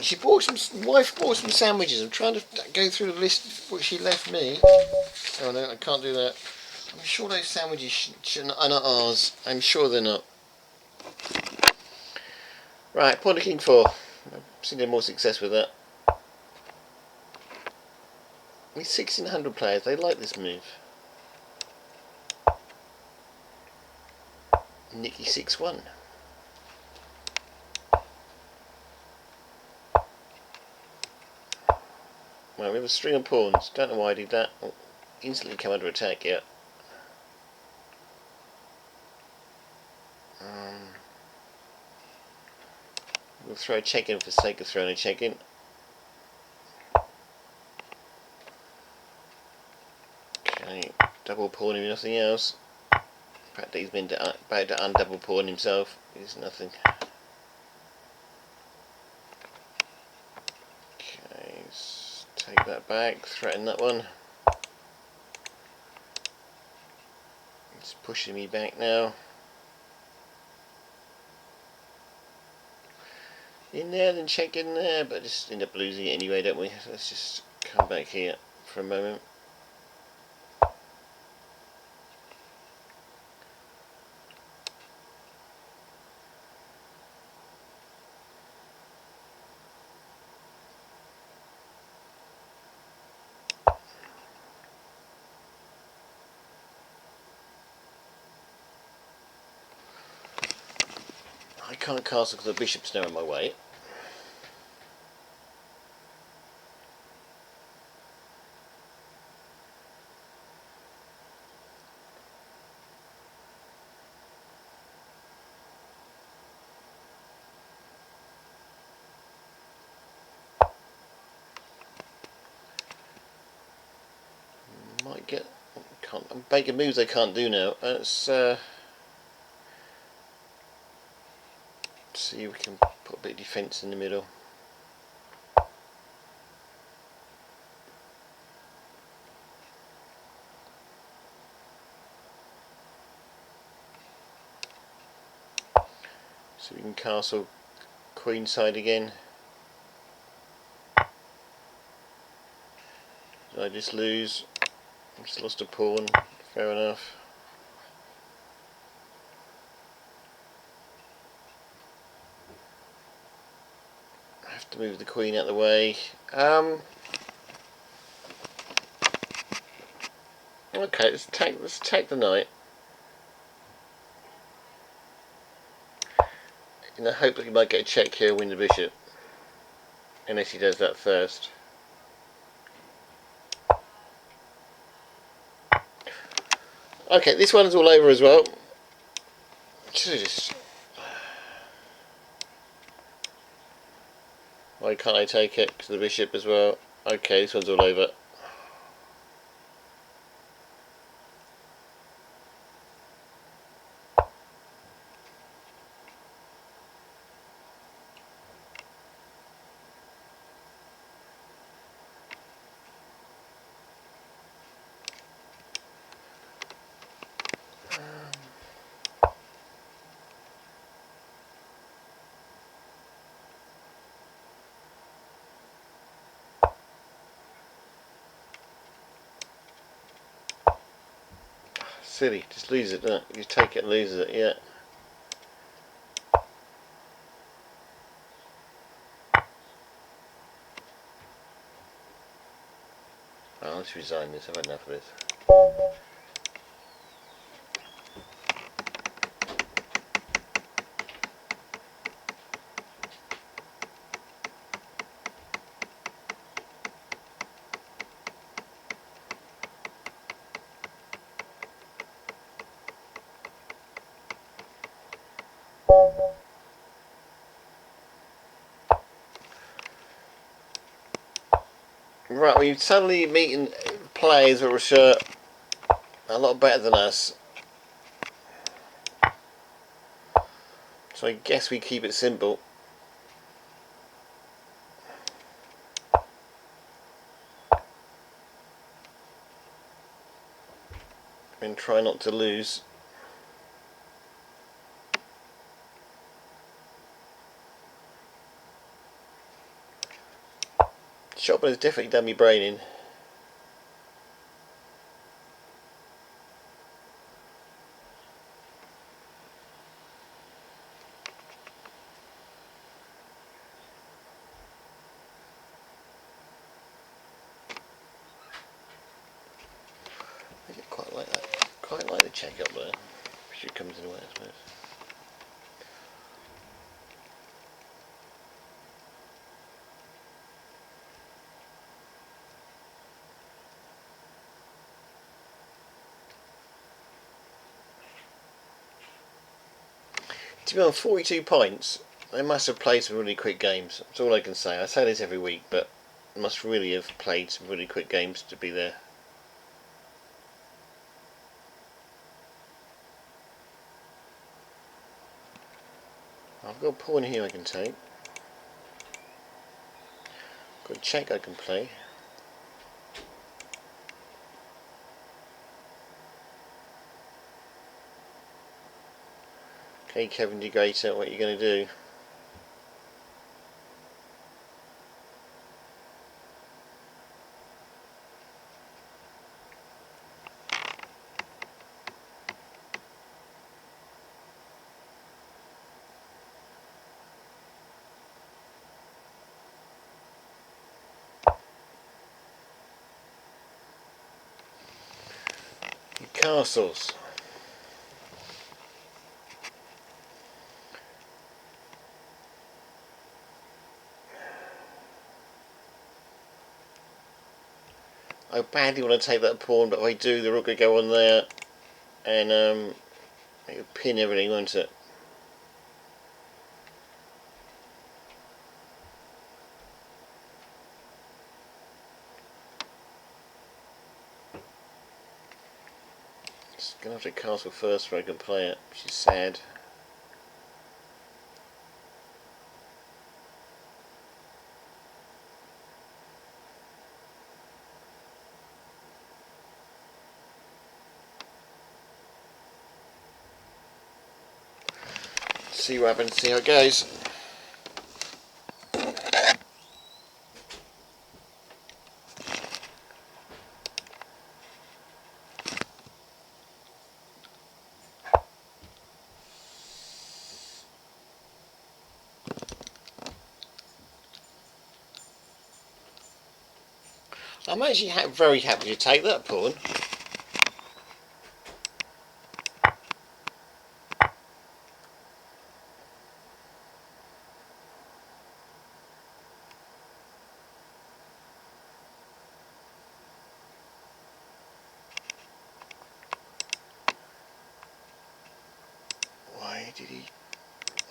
wife bought some sandwiches. I'm trying to go through the list what she left me. Oh no, I can't do that. I'm sure those sandwiches are not ours. I'm sure they're not. Right, pawn to king 4. I've seen more success with that. With 1600 players, they like this move. Nicky 6-1. Right, we have a string of pawns. Don't know why I did that. Oh, instantly come under attack yet. We'll throw a check in for the sake of throwing a check in. Okay, double pawn him, nothing else. In fact, he's been about to undouble pawn himself. There's nothing. Okay, let's take that back, threaten that one. It's pushing me back now. In there, then check in there, but just end up losing it anyway, don't we? So let's just come back here for a moment. I can't castle because the bishop's now in my way. Might get... I'm making moves I can't do now. Let's see if we can put a bit of defence in the middle. So we can castle queenside again. Did I just lose? I just lost a pawn. Fair enough. I have to move the queen out of the way. Okay, let's take the knight. In the hope that he might get a check here and win the bishop. Unless he does that first. Okay, this one's all over as well. Should have just... Why can't I take it? Because of the bishop as well. Okay, this one's all over. Silly, just lose it, don't you? Take it and lose it, yeah. I'll just resign this, I've had enough of this. Right, we're suddenly meeting players which are a lot better than us. So I guess we keep it simple. And try not to lose. Shotgun has definitely done me brain in. I did quite like that. Quite like the check up there. Bishop comes in the way, I suppose. To be on 42 points, they must have played some really quick games. That's all I can say. I say this every week, but they must really have played some really quick games to be there. I've got a pawn here I can take. Got a check I can play. Okay, Kevin DeGrater, what are you going to do? Castles. I badly want to take that pawn, but if I do, the rook will go on there and it'll pin everything, won't it? Just gonna have to castle first before I can play it, which is sad. see what happens, see how it goes. I'm actually very happy to take that pawn.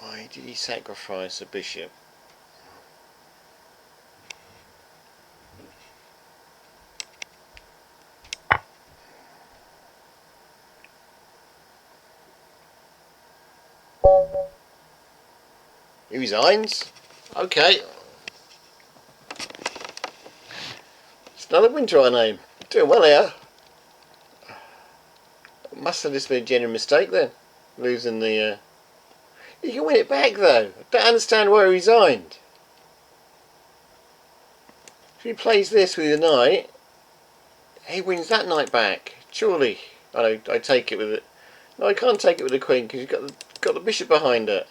Why did he sacrifice the bishop? He resigns? Okay. It's another win to our name. Doing well here. Must have just been a genuine mistake then. Losing the... You can win it back though. I don't understand why he resigned. If he plays this with the knight, he wins that knight back. Surely. I take it with it. No, I can't take it with the queen because you've got the bishop behind it.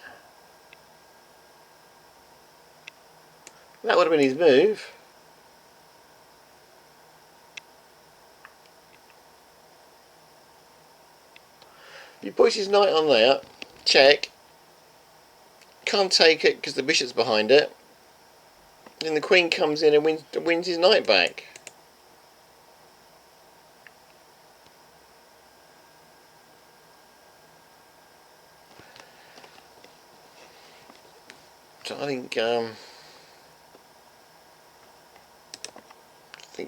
That would have been his move. He puts his knight on there. Check. Can't take it because the bishop's behind it. Then the queen comes in and wins his knight back. So I think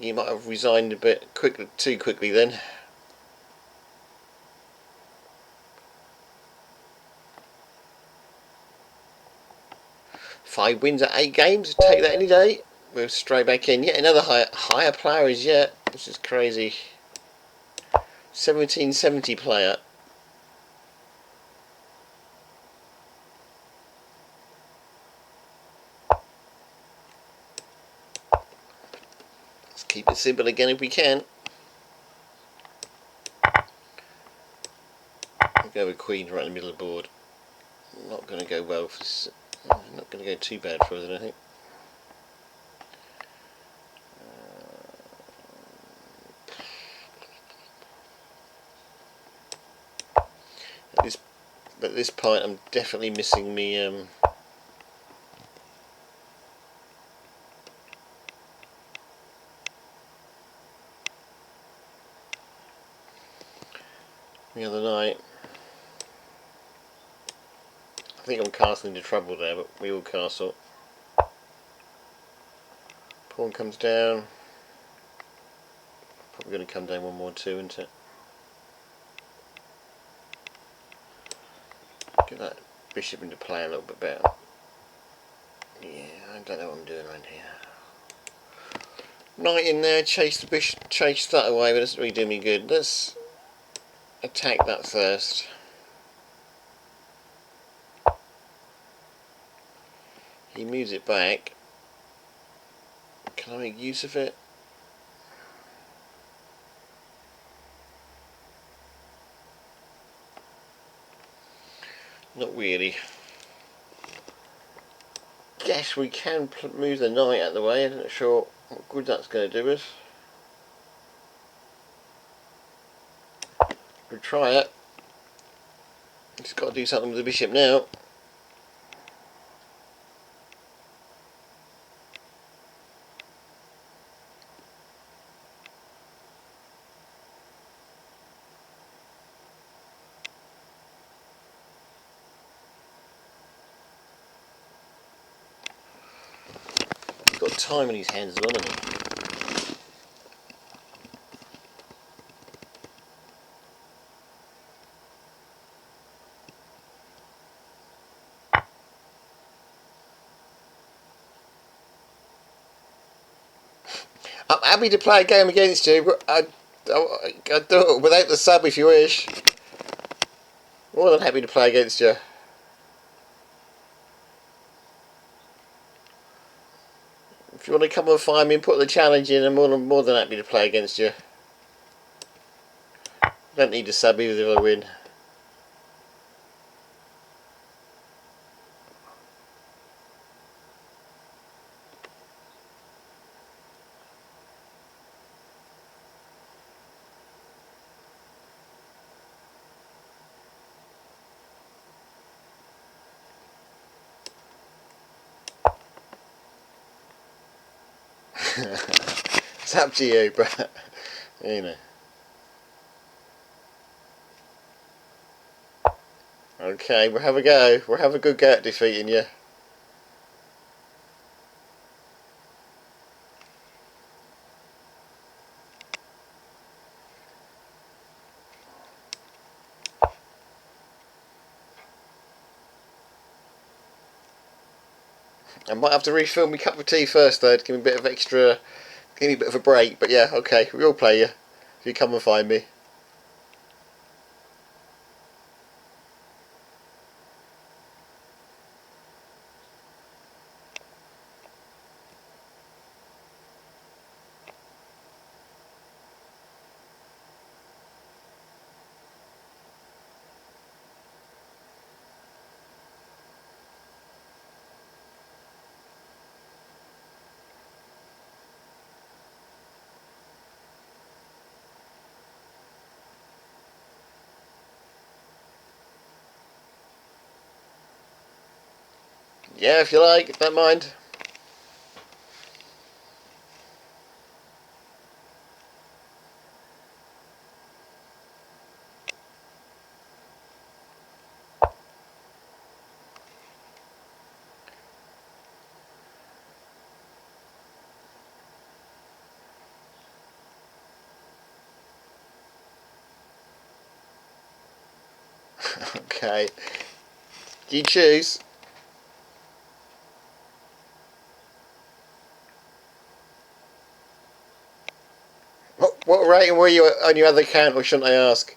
he might have resigned a bit too quickly then. Five wins at 8 games, take that any day. We're straight back in. Yet another higher player as yet. This is crazy. 1770 player. Let's keep it simple again if we can. We'll go with queen right in the middle of the board. Not going to go well for this. Not going to go too bad for us, I don't think. At this point, I'm definitely missing me. The other night. I think I'm castling into trouble there, but we all castle. Pawn comes down. Probably going to come down one more too, isn't it? Get that bishop into play a little bit better. Yeah, I don't know what I'm doing around here. Knight in there, chase the bishop, chase that away, but it doesn't really do me good. Let's attack that first. He moves it back. Can I make use of it? Not really. Guess we can move the knight out of the way. I'm not sure what good that's going to do us. We'll try it. Just got to do something with the bishop now. He's got time in his hands as well, hasn't he? I'm happy to play a game against you, but I do it without the sub if you wish. More than happy to play against you. you want to come and find me and put the challenge in, I'm more than happy to play against you. Don't need to sub either if I win. It's up to you, but you know. Okay, we'll have a go. We'll have a good go at defeating you. I might have to refill my cup of tea first though, to give me a bit of extra, give me a bit of a break, but yeah, okay, we'll play you, if you come and find me. Yeah, if you like, don't mind. Okay. Do you choose? What rating were you on your other account, or shouldn't I ask?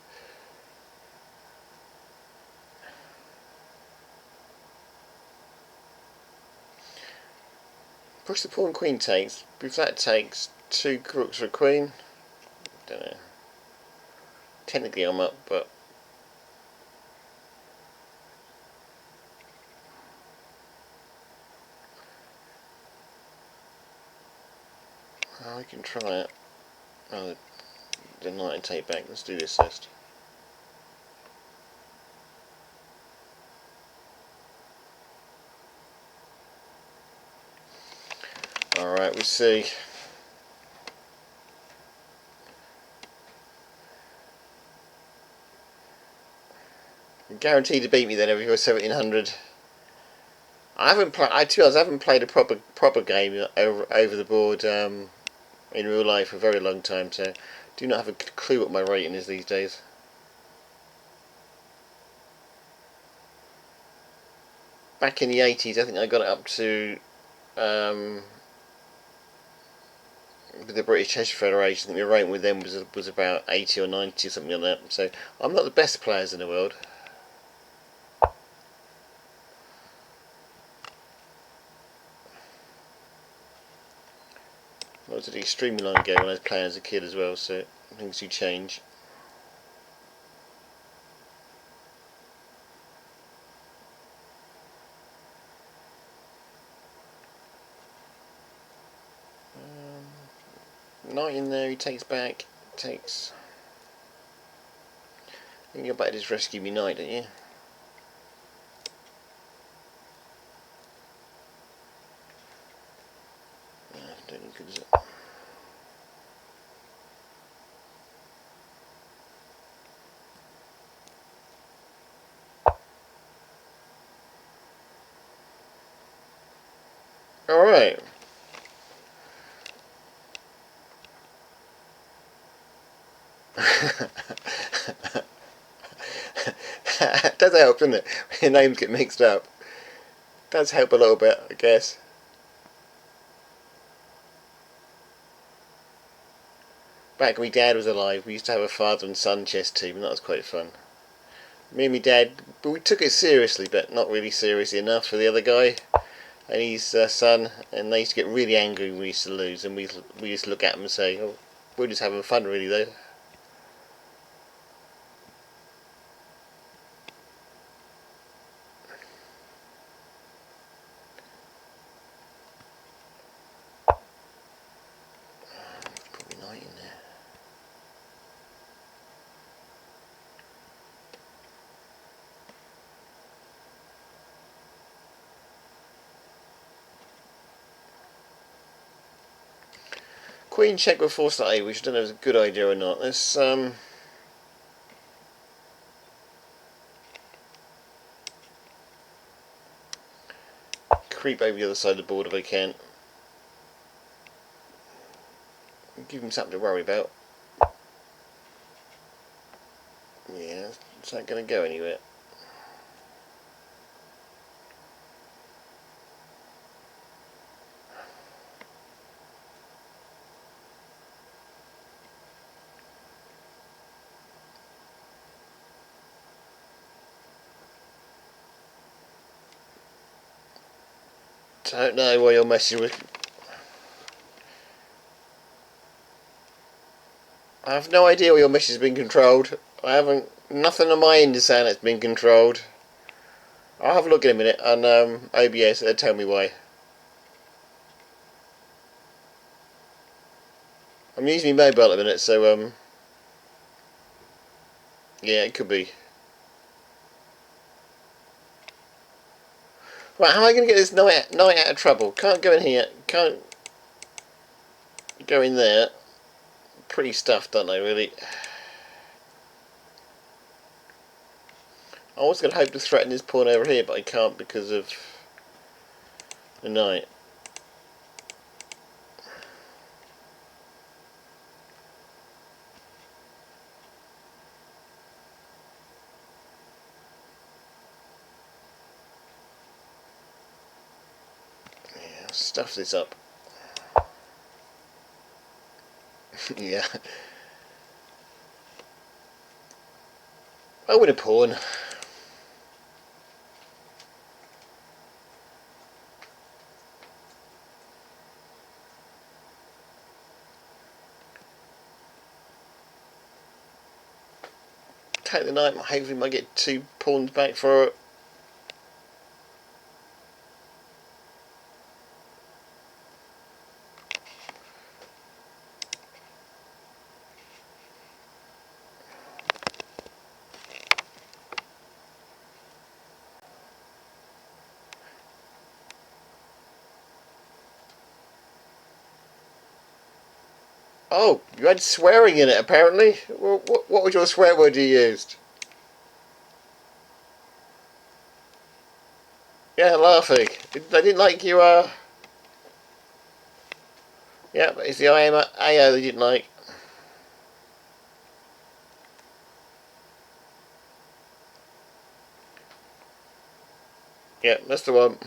Push the pawn queen takes. If that takes, 2 crooks for a queen. Don't know. Technically I'm up, but I can try it. Oh, the knight and take back. Let's do this first. Alright, we'll see. You're guaranteed to beat me then if you're 1700. I haven't played. To be honest, I haven't played a proper game over the board in real life for a very long time, so I do not have a clue what my rating is these days. Back in the 80s, I think I got it up to with the British Chess Federation. I think the rating with them was about 80 or 90 or something like that. So I'm not the best players in the world. I was at an extremely long ago when I was playing as a kid as well, so things do change. Knight in there, he takes back, takes. I think you're about to just rescue me knight, don't you? Don't look good, is it? Alright. Does help, doesn't it? Your names get mixed up. Does help a little bit, I guess. Back when my dad was alive, we used to have a father and son chess team, and that was quite fun. Me and my dad, but we took it seriously, but not really seriously enough for the other guy. and his son, and they used to get really angry when we used to lose, and we used to look at them and say, "Oh, we're just having fun, really, though." Probably 9 in there. Queen check with force at 8, which I don't know if it's a good idea or not. Let's creep over the other side of the board if I can. Give him something to worry about. Yeah, it's not going to go anywhere. Don't know why you're messing with. I have no idea why your message has been controlled. I haven't. Nothing on my end is saying it's been controlled. I'll have a look in a minute on OBS. It'll tell me why. I'm using my mobile at the minute, so yeah, it could be. Right, how am I going to get this knight out of trouble? Can't go in here. Can't go in there. Pretty stuffed, aren't they, really? I was going to hope to threaten this pawn over here, but I can't because of the knight. Yeah, I'll stuff this up. Yeah. I win a pawn. Take the knight, hopefully might get 2 pawns back for it. Oh, you had swearing in it apparently. What was your swear word you used? Yeah, laughing. They didn't like you, yeah, it's the AO they didn't like. Yeah, that's the one.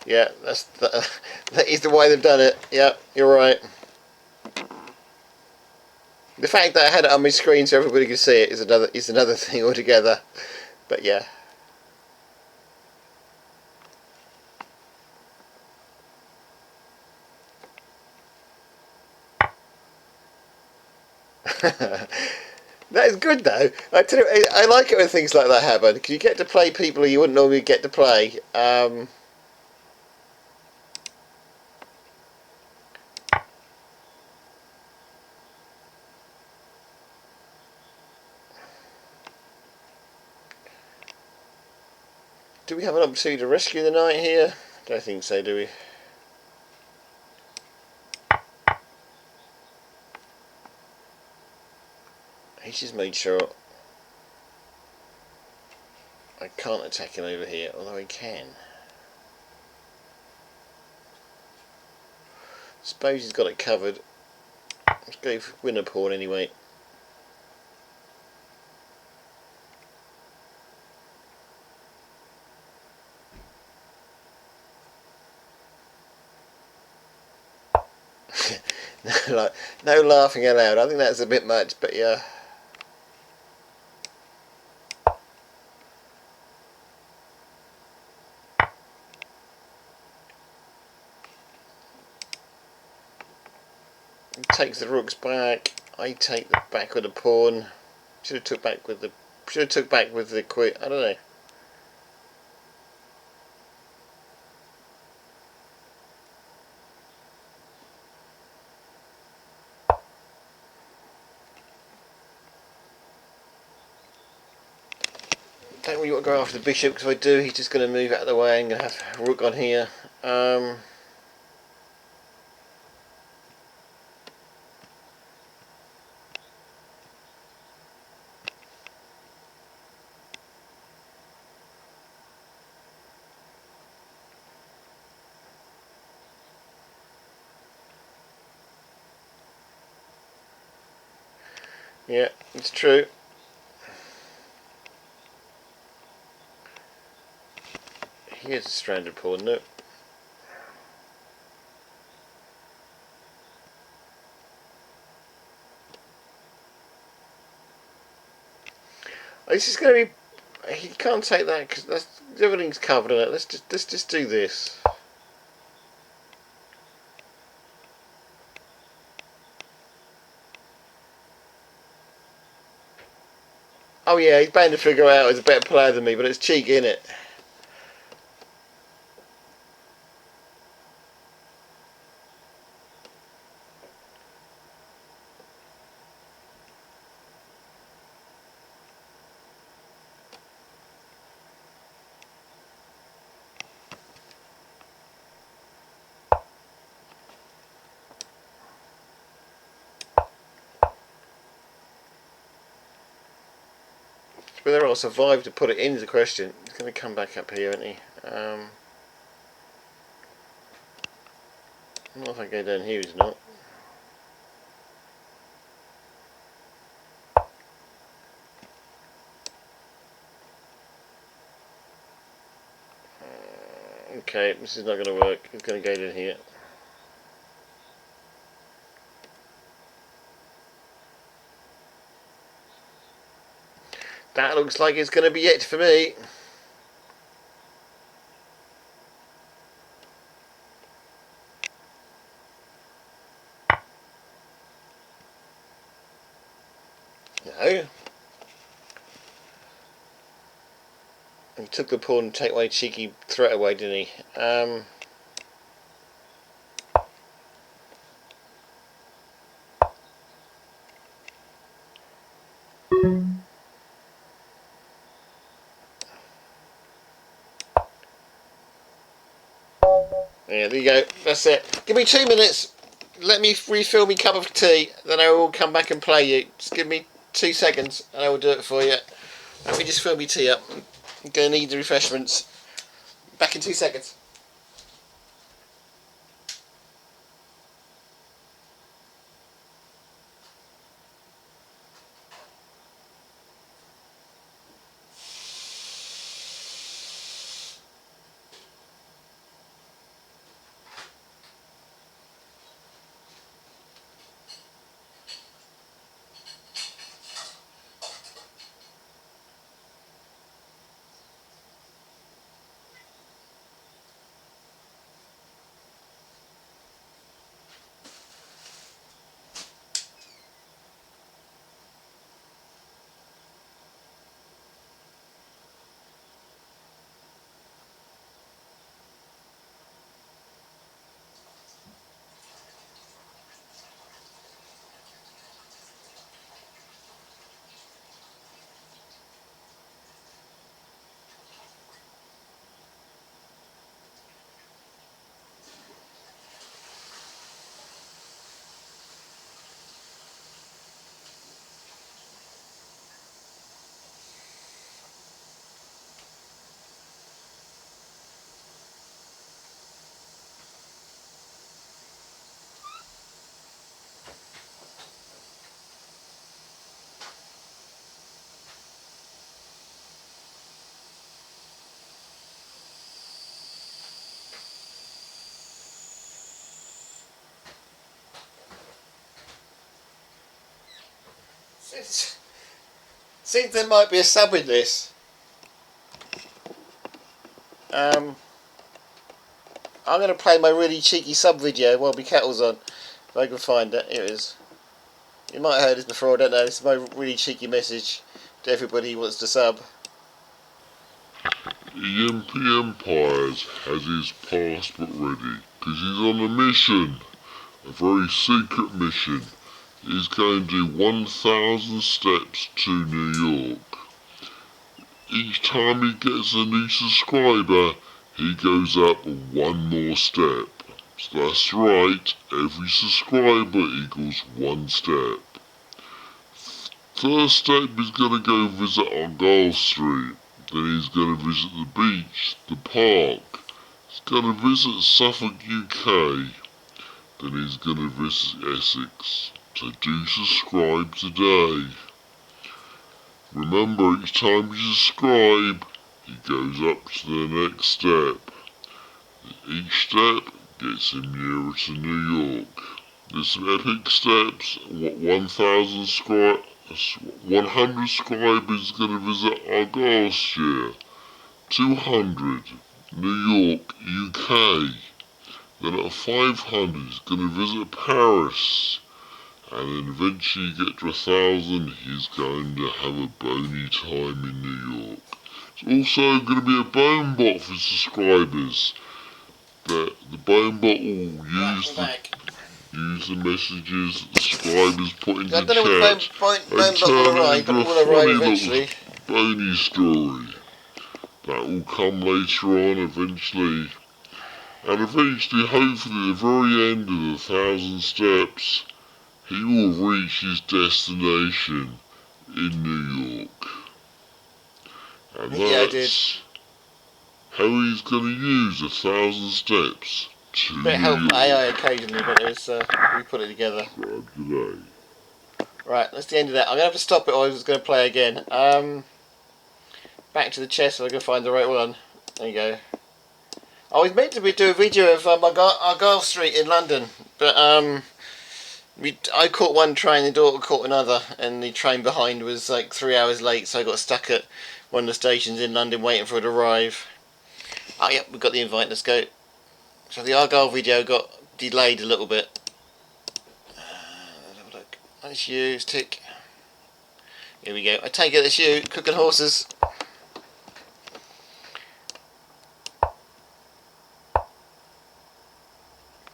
Yeah, that is the way they've done it. Yeah, you're right. The fact that I had it on my screen so everybody could see it is another thing altogether. But yeah. That is good though. I tell you, I like it when things like that happen because you get to play people you wouldn't normally get to play. Do we have an opportunity to rescue the knight here? Don't think so, do we? He's just made sure I can't attack him over here, although I can. Suppose he's got it covered. Let's go for win a pawn anyway. No laughing aloud. I think that's a bit much, but yeah. takes the rooks back. I take the back with the pawn. Should have took back with the queen. I don't know. Don't really want to go after the bishop, because if I do, he's just going to move out of the way. I'm going to have a rook on here. Yeah, it's true. Here's a stranded pawn, no. This is going to be... He can't take that because everything's covered in it. Let's just do this. Oh yeah, he's bound to figure out he's a better player than me, but it's cheek, isn't it? Whether I'll survive to put it in is the question. He's going to come back up here, isn't he? Not if I go down here, he's not. Okay, this is not going to work. He's going to go down here. That looks like it's going to be it for me. No. He took the pawn and take away cheeky threat away, didn't he? Yeah, there you go. That's it. Give me 2 minutes. Let me refill me cup of tea. Then I will come back and play you. Just give me 2 seconds and I will do it for you. Let me just fill me tea up. I'm going to need the refreshments. Back in 2 seconds. Seems there might be a sub in this. I'm going to play my really cheeky sub video while my kettle's on. If I can find it, here it is. You might have heard this before, I don't know. This is my really cheeky message to everybody who wants to sub. EMP Empires has his passport ready, because he's on a mission, a very secret mission. He's going to do 1,000 steps to New York. Each time he gets a new subscriber, he goes up one more step. So that's right, every subscriber equals one step. First step, he's going to go visit Argyle Street. Then he's going to visit the beach, the park. He's going to visit Suffolk, UK. Then he's going to visit Essex. So do subscribe today. Remember, each time you subscribe, he goes up to the next step. Each step gets him nearer to New York. There's some epic steps. 1,000 100 subscribers going to visit Argyle, 200 New York, UK. Then at 500 he's going to visit Paris. And then eventually you get to 1,000, he's going to have a bony time in New York. It's also going to be a bone bot for subscribers. The bone bot will use the messages that subscribers put into I don't know when chat bone and bot turn will it arrive, into but a it will arrive funny eventually. little bony story. That will come later on eventually. And eventually, hopefully, at the very end of the 1,000 steps, he will reach his destination in New York. And Yeah, I did. that's how he's going to use 1,000 steps to Bit New help York. AI occasionally, but it's we put it together. Subscribe today. Right, that's the end of that. I'm gonna have to stop it, or I was gonna play again. Back to the chest. If I can find the right one. There you go. I was meant to do a video of Argyle Street in London, but I caught one train, the daughter caught another, and the train behind was like 3 hours late, so I got stuck at one of the stations in London waiting for it to arrive. Oh yep, we got the invite, let's go. So the Argyle video got delayed a little bit. Let's have a look. That's you, it's tick. Here we go. I take it it's you, cooking horses.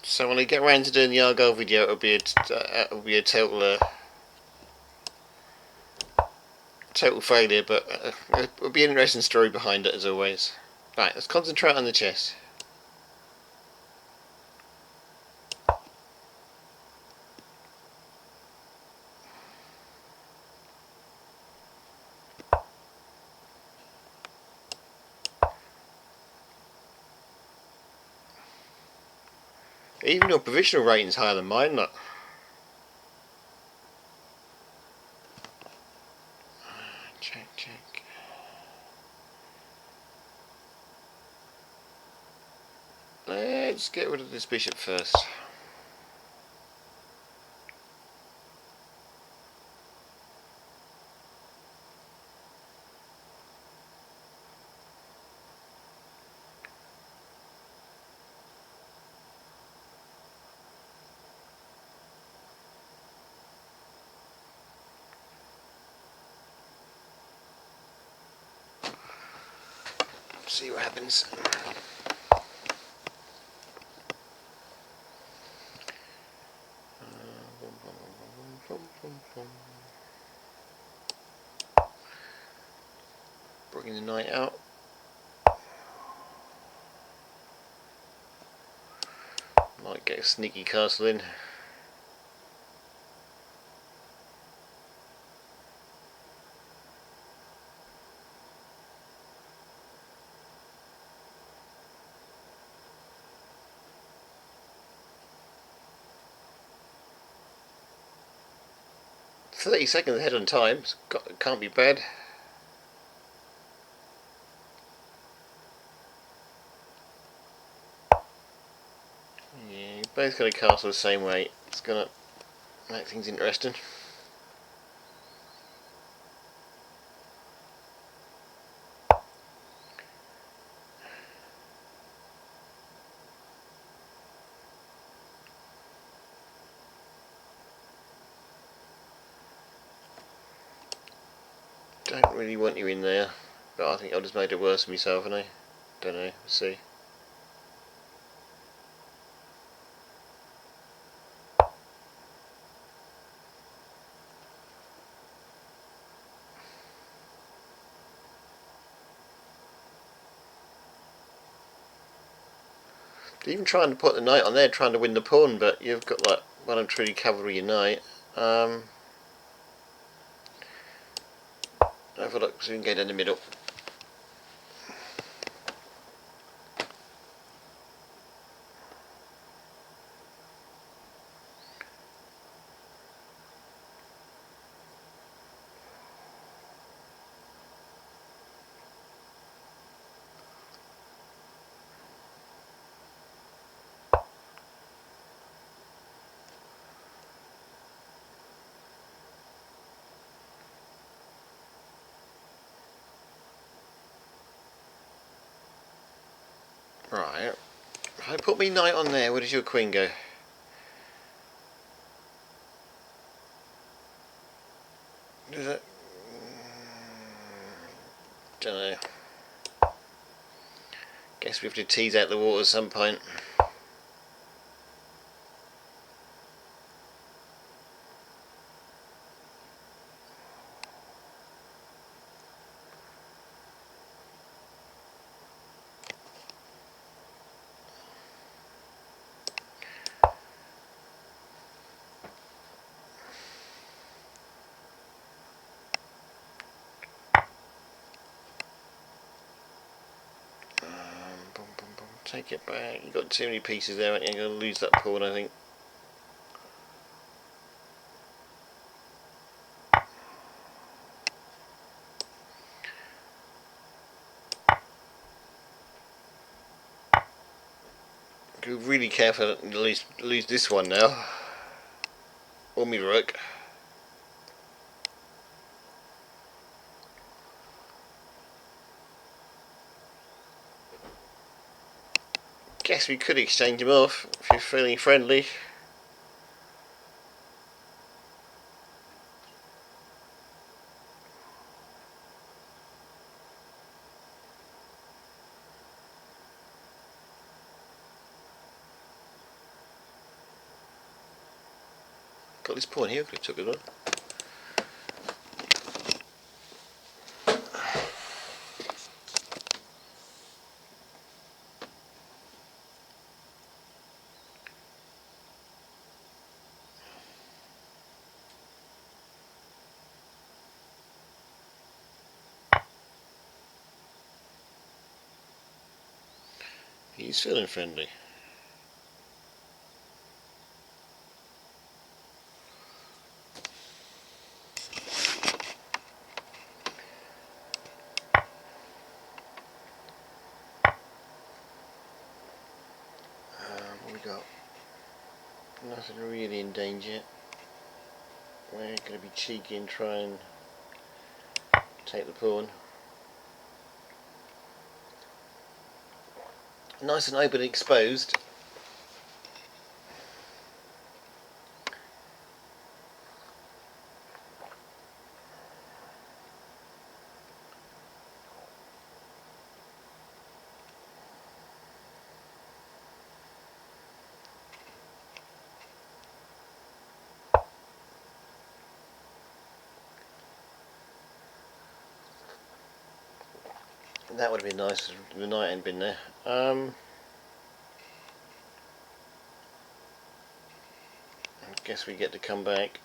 So when I get around to doing the Argyle video, it'll be a total failure, but it'll be an interesting story behind it as always. Right, let's concentrate on the chest. Even your provisional rating's higher than mine, look. Check. Let's get rid of this bishop first. See what happens. Bringing the knight out. Might get a sneaky castle in. "30 seconds ahead on time, can't be bad." Yeah, you're both going to castle the same way. It's going to make things interesting. Don't really want you in there, but I think I just made it worse for myself, haven't I? Don't know, we'll see. Even trying to put the knight on there, trying to win the pawn, but you've got like well and truly cavalry your knight. Have a look, so we can get in the middle. Right. If I put me knight on there, where does your queen go? Does it? Don't know. Guess we have to tease out the water at some point. Take it back. You've got too many pieces there, aren't you? You're going to lose that pawn, I think. Be really careful not to lose this one now. Or me rook. Guess we could exchange them off if you're feeling friendly. Got this pawn here, could have took it on. He's feeling friendly. What we got? Nothing really in danger. We're going to be cheeky and try and take the pawn. Nice and open and exposed. That would have been nice if the knight hadn't been there. I guess we get to come back.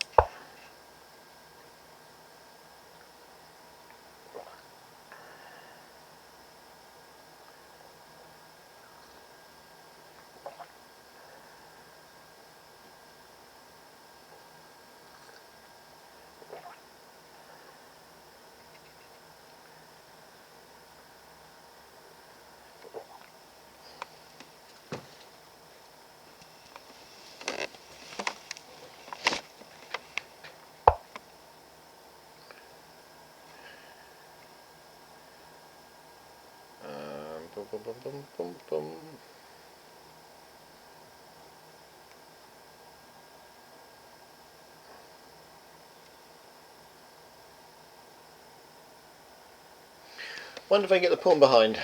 Boom, boom, boom, boom, boom, boom. Wonder if I can get the pawn behind.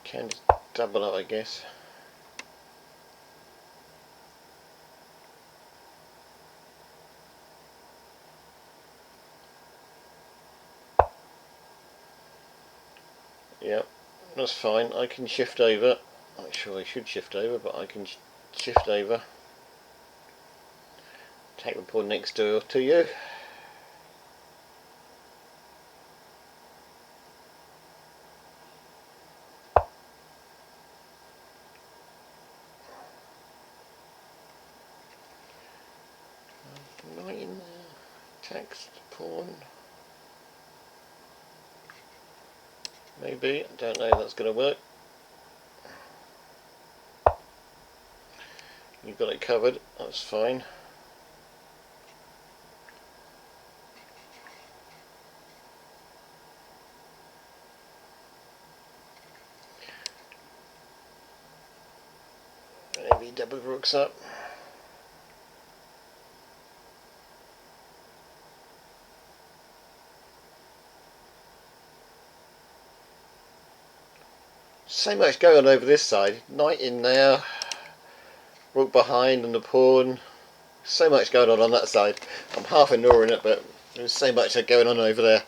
Can just double up, I guess. Yep, that's fine. I can shift over. Not sure I should shift over, but I can shift over. Take the pawn next door to you. Knight in there. Text pawn. Maybe. I don't know if that's going to work. You've got it covered. That's fine. Maybe double rooks up. So much going on over this side. Knight in there, rook behind and the pawn. So much going on that side. I'm half ignoring it, but there's so much going on over there.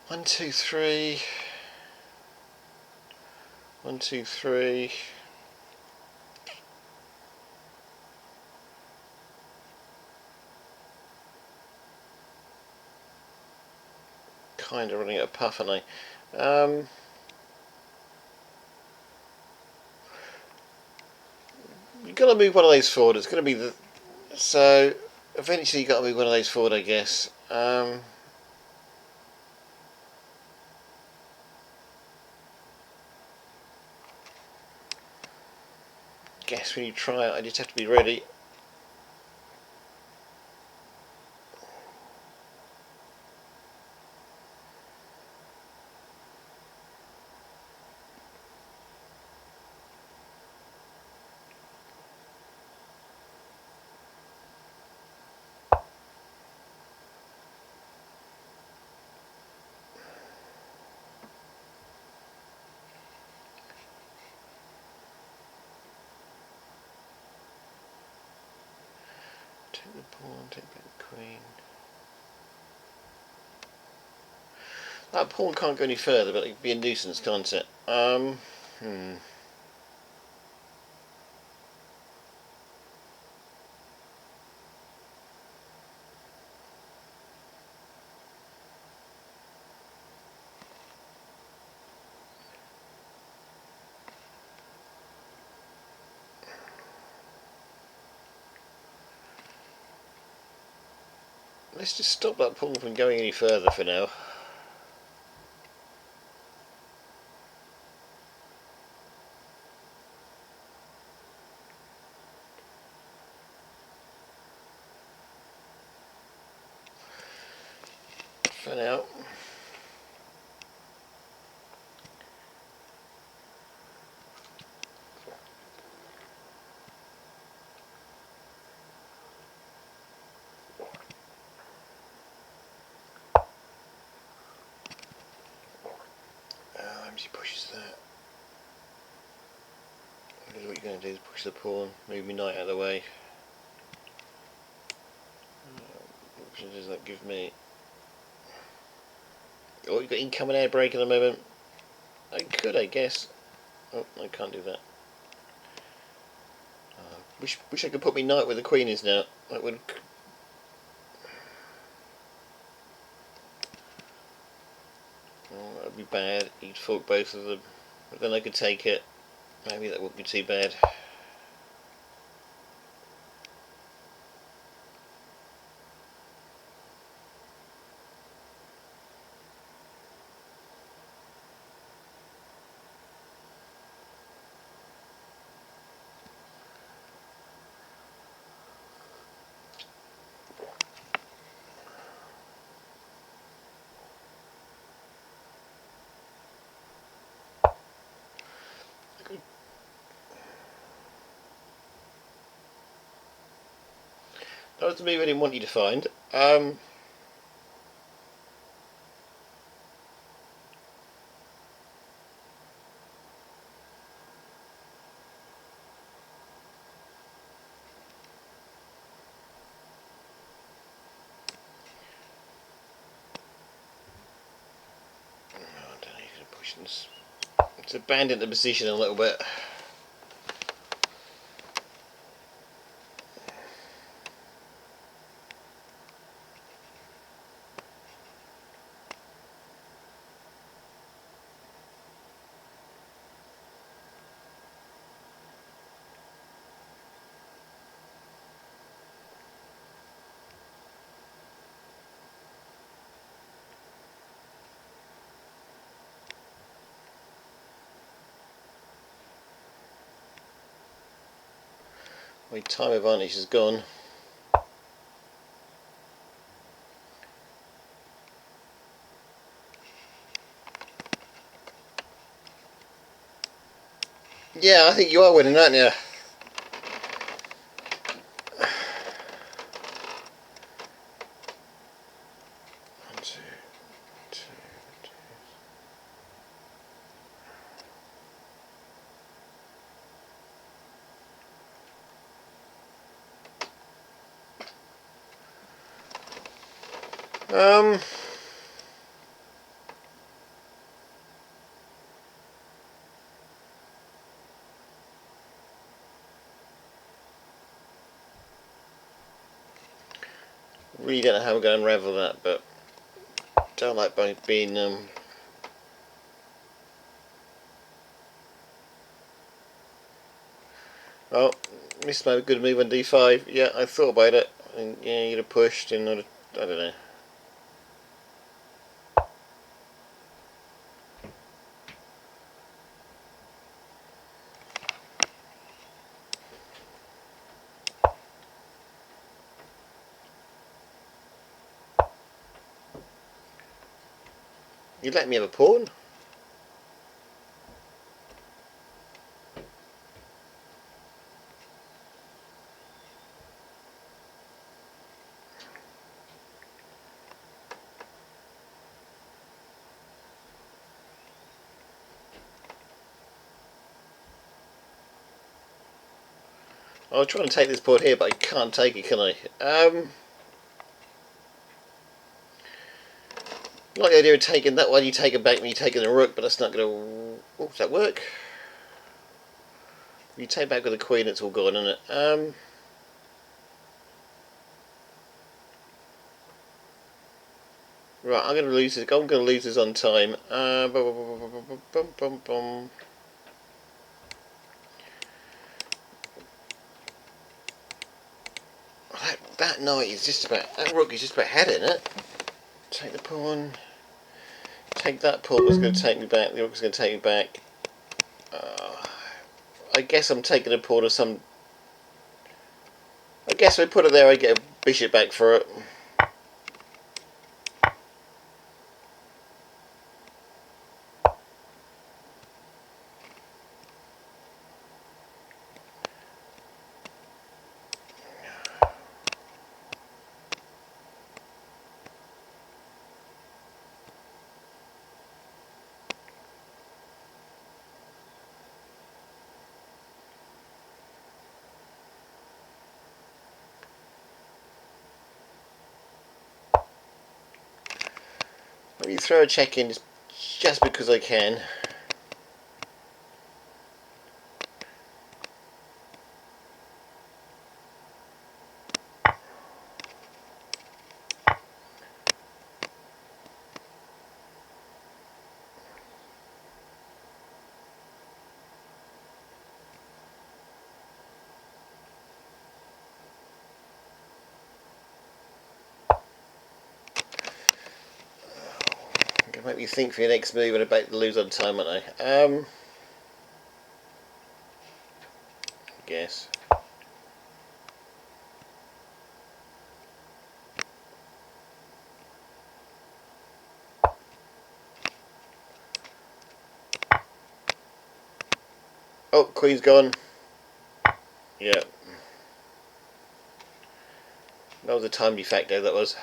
1, 2, 3. 1, 2, 3. Kind of running at a puff, aren't I? You've got to move one of those forward. It's going to be the... So, eventually you've got to move one of those forward, I guess. Guess when you try it, I just have to be ready. Take the pawn, take back the queen. That pawn can't go any further, but it could be a nuisance, can't it? Let's just stop that pawn from going any further for now. For now. He pushes that. What you're going to do is push the pawn, move my knight out of the way. What option does that give me? Oh, you've got incoming air brake at the moment. I could, I guess. Oh, I can't do that. Wish I could put my knight where the queen is now. That would. Oh, that would be bad. He'd fork both of them. But then I could take it. Maybe that wouldn't be too bad. That was the move I didn't want you to find. I don't know if you're pushing this. It's abandoned the position a little bit. My time advantage is gone. Yeah, I think you are winning, aren't you? One, two, two, two. Really don't know how I'm going to unravel that, but don't like being Oh, missed my good move on d5. Yeah, I thought about it. And, yeah, you'd have pushed, and I don't know. You let me have a pawn? I was trying to take this pawn here, but I can't take it, can I? Like the idea of taking that one, you take it back when you taking the rook, but that's not going to... Oh, does that work? If you take back with the queen, it's all gone, isn't it? Right, I'm going to lose this. I'm going to lose this on time. That knight is just about... That rook is just about heading it. Take the pawn. Take that pawn was going to take me back. The rook is going to take me back. I guess I'm taking a pawn of some... I guess if I put it there, I get a bishop back for it. Let me throw a check in just because I can. Make me think for your next move and about to lose on time, aren't I? Guess. Oh, queen's gone. Yeah. That was a time defecto, that was.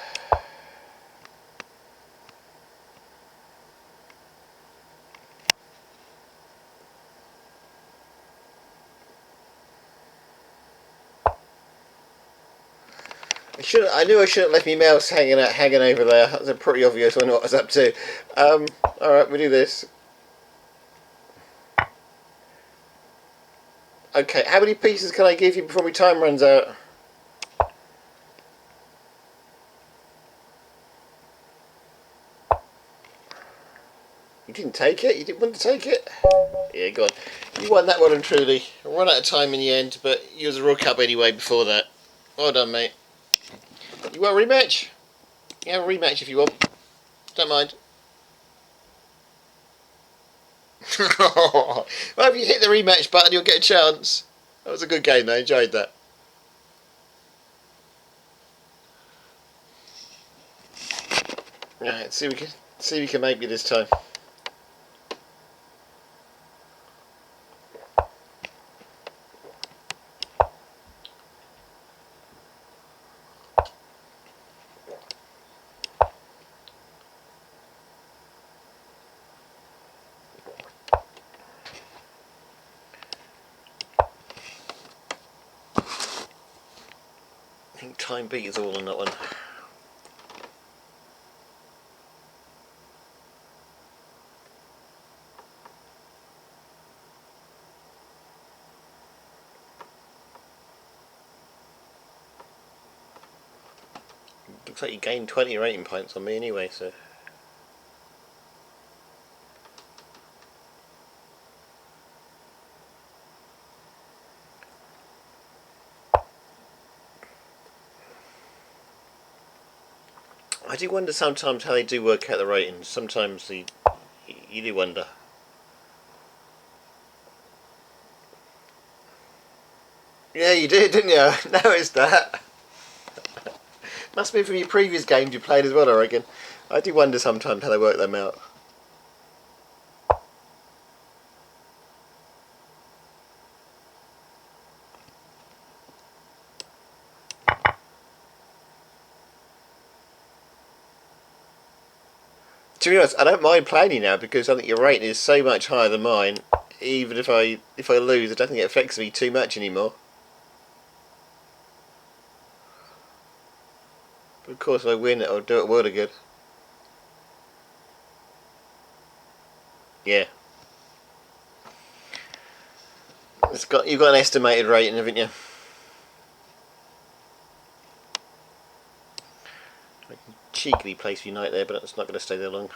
I knew I shouldn't have left my mouse hanging over there. That's a pretty obvious one what I was up to. Alright, we do this. Okay, how many pieces can I give you before my time runs out? You didn't take it? You didn't want to take it? Yeah, go on. You won that one and truly. I ran out of time in the end, but you was a Royal Cup anyway before that. Well done, mate. You want a rematch? You have a rematch if you want. Don't mind. Well, if you hit the rematch button, you'll get a chance. That was a good game, though. I enjoyed that. Right, see if we can make me this time. I think time beat is all on that one. Looks like you gained 20 rating points on me anyway, so... I do wonder sometimes how they do work out the ratings. Sometimes you do wonder. Yeah, you did, didn't you? I noticed that. Must be from your previous games you played as well, I reckon. I do wonder sometimes how they work them out. To be honest, I don't mind playing you now because I think your rating is so much higher than mine. Even if I lose, I don't think it affects me too much anymore. But of course, if I win, it'll do it world of good. Yeah. You've got an estimated rating, haven't you? I can cheekily place your knight there, but it's not going to stay there long.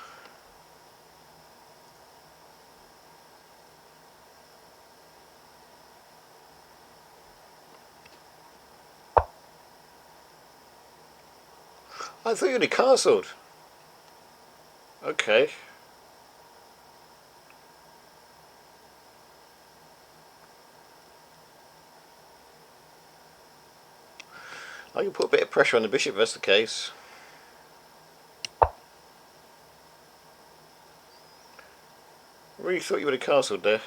I thought you'd have castled. Okay. I can put a bit of pressure on the bishop if that's the case. I really thought you would have castled there.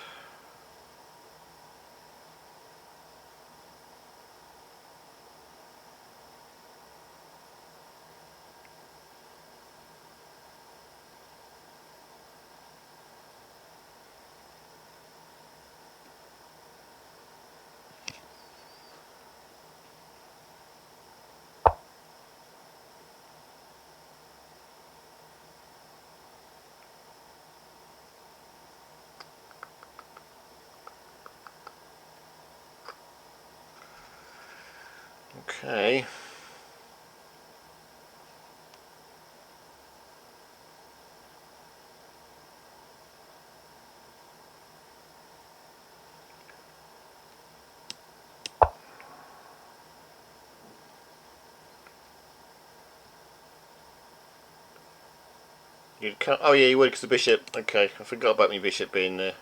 Okay. Oh yeah, you would because the bishop. Okay, I forgot about my bishop being there.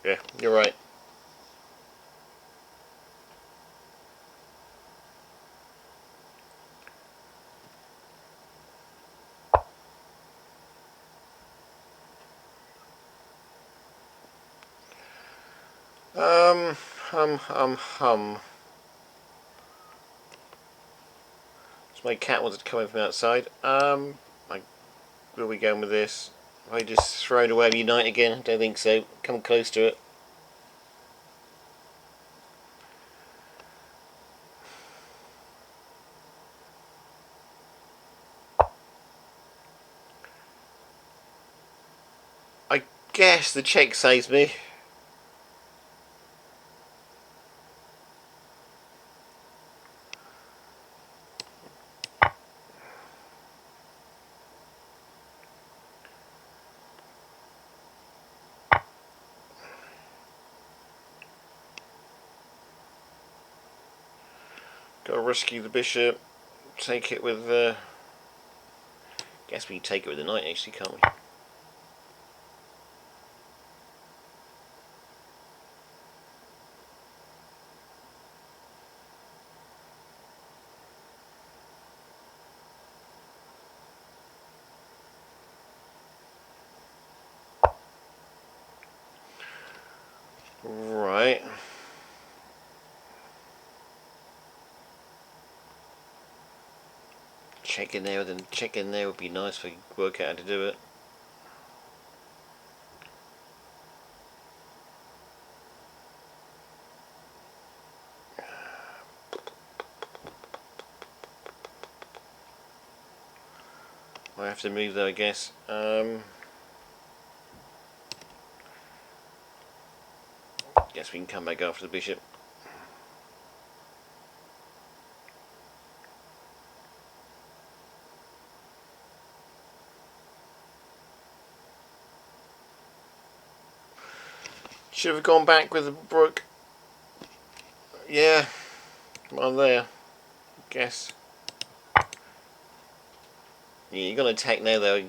Yeah, you're right. Hum. So my cat wanted to come in from outside. Where are we going with this? Have I just thrown away Unite again? I don't think so. Come close to it. I guess the check saves me. Got to rescue the bishop. Take it with the... Guess we can take it with the knight actually, can't we? Right. Check in there would be nice if we could work out how to do it. I have to move though, I guess. Guess we can come back after the bishop. Should have gone back with the rook. Yeah, come on there. Guess. Yeah, you're gonna attack now though.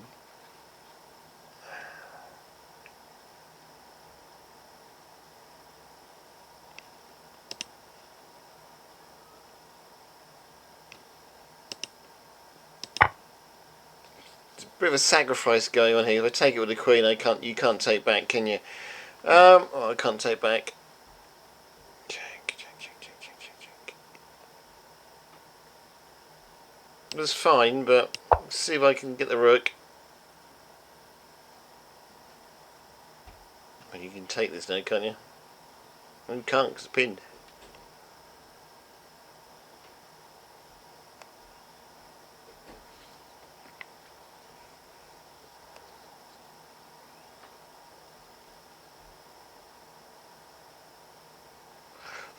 There's a bit of a sacrifice going on here. If I take it with the queen, you can't take back, can you? Oh, I can't take back. Check. That's fine, but let's see if I can get the rook. Well, you can take this now, can't you? No, you can't because it's pinned.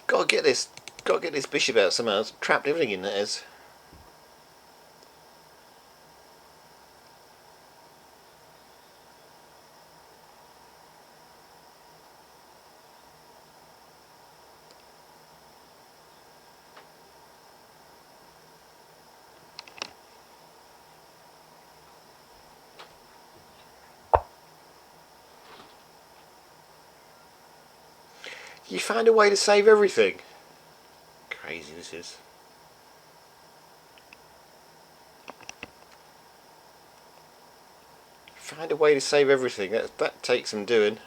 Got to get this bishop out somehow. It's trapped everything in that is. You found a way to save everything. Crazy this is. Find a way to save everything. That takes some doing.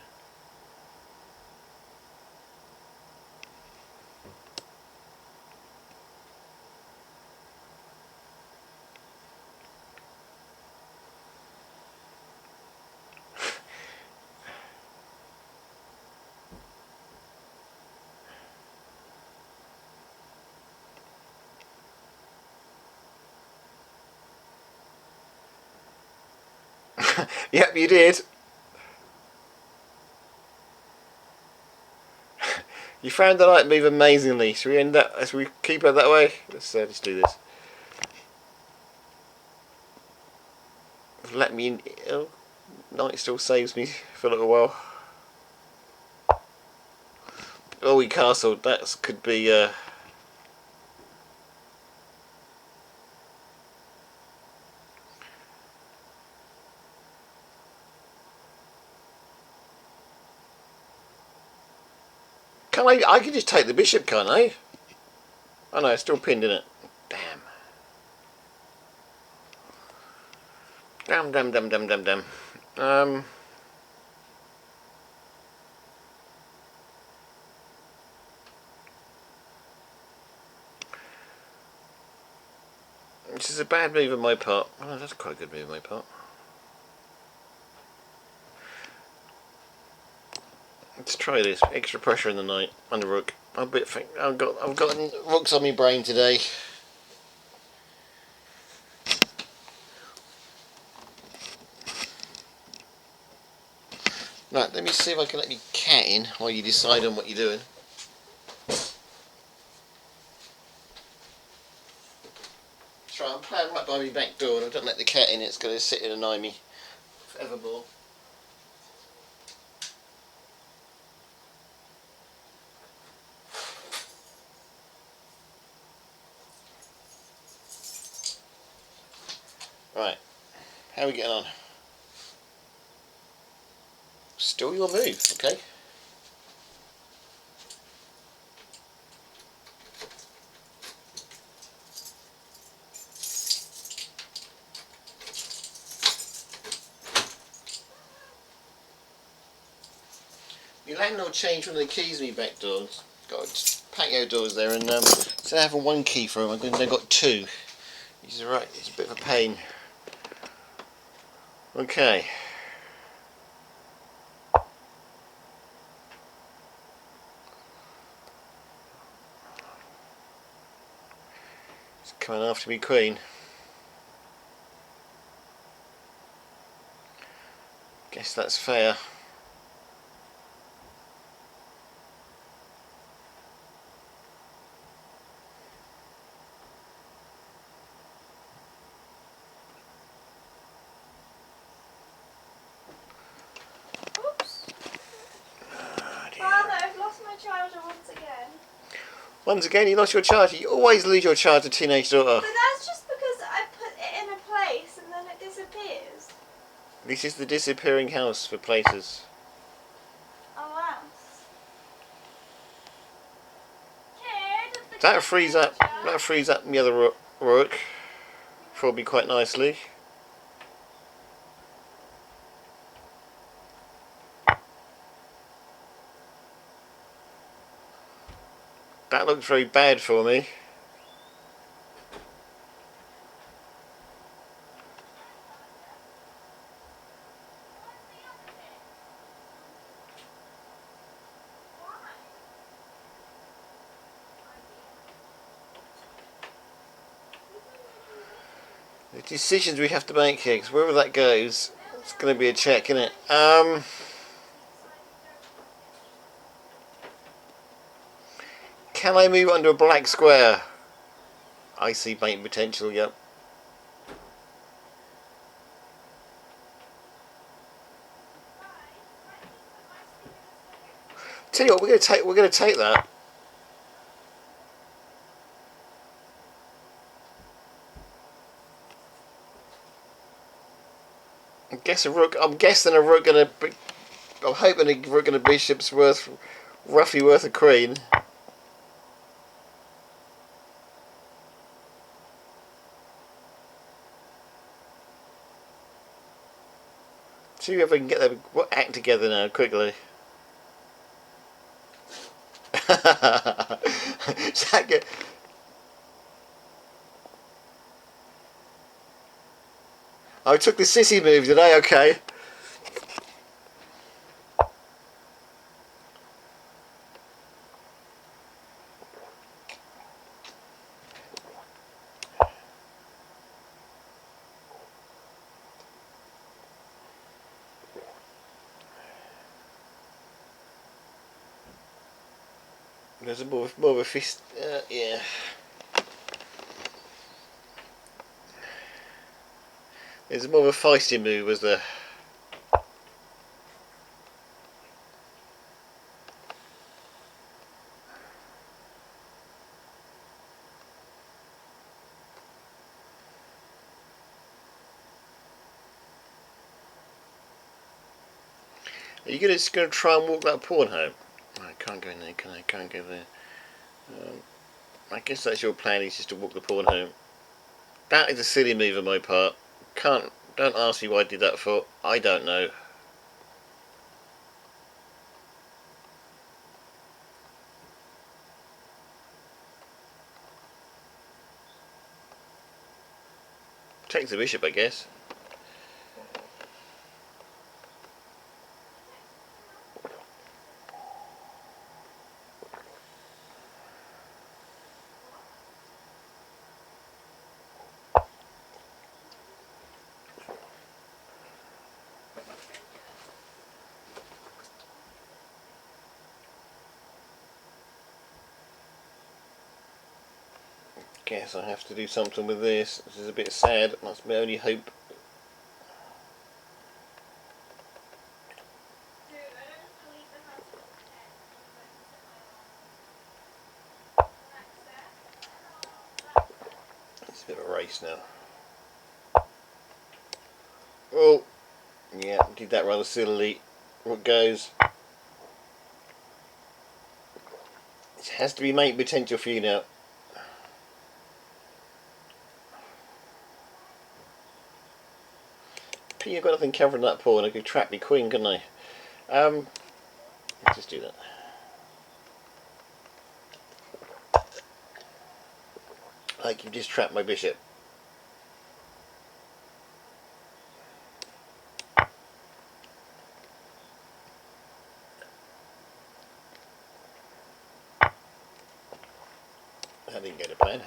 Yep, you did. You found the light move amazingly. Should we end that? Should we keep it that way? Let's do this. Let me in. Oh, knight still saves me for a little while. Oh, we castled. That could be. Can I can just take the bishop, can't I? Oh no, it's still pinned in it. Damn. Damn. is a bad move on my part. Oh, that's quite a good move on my part. Let's try this. Extra pressure in the night on the rook. I've got rooks on my brain today. Right, let me see if I can let me cat in while you decide on what you're doing. That's right, I'm playing right by my back door, and I don't let the cat in, it's going to sit and annoy me forevermore. Right, how are we getting on? Still your move, okay. Your landlord changed one of the keys in my back door. It's got patio doors there, and instead of having one key for them, I've got two. He's right, it's a bit of a pain. Okay. It's coming after me, queen. Guess that's fair. Oops. Oh, dear. Father, I've lost my charger once again. Once again, you lost your charger. You always lose your charger, teenage daughter. But that's just because I put it in a place and then it disappears. This is the disappearing house for places. Alas. Kid, the That frees up. charger. That frees up the other rook. Probably quite nicely. That looks very bad for me. The decisions we have to make here, because wherever that goes, it's going to be a check, isn't it? Can I move under a black square? I see mating potential, yep. Tell you what, we're going to take that. I'm guessing a rook going to. I'm hoping a rook and a bishop's roughly worth a queen. See if I can get them act together now quickly. I took the sissy move, did I? Okay. There's more of a fist. Yeah. There's more of a feisty move, was there? Are you going to try and walk that pawn home? I can't go in there, can I? Can't go there. I guess that's your plan, is just to walk the pawn home. That is a silly move on my part. Don't ask me what I did that for. I don't know. Takes the bishop, I guess. Guess I have to do something with this. This is a bit sad. That's my only hope. It's a bit of a race now. Oh, yeah, did that rather sillily. What goes? It has to be mate potential for you now. I've got nothing covering that pawn. I could trap me queen, couldn't I? Let's just do that. Like you just trapped my bishop. That didn't go to plan.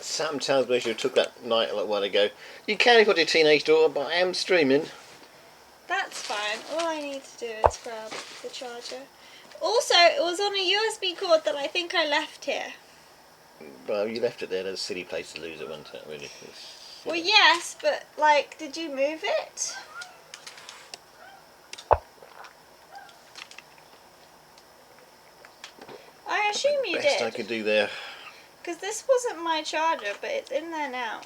Sam tells me I should have took that knight a little while ago. You can if you've got your teenage daughter, but I am streaming. That's fine. All I need to do is grab the charger. Also, it was on a USB cord that I think I left here. Well, you left it there. That's a silly place to lose it, wasn't it? Really. Well, yes, but like, did you move it? I assume you Best did. I could do there. Because this wasn't my charger, but it's in there now.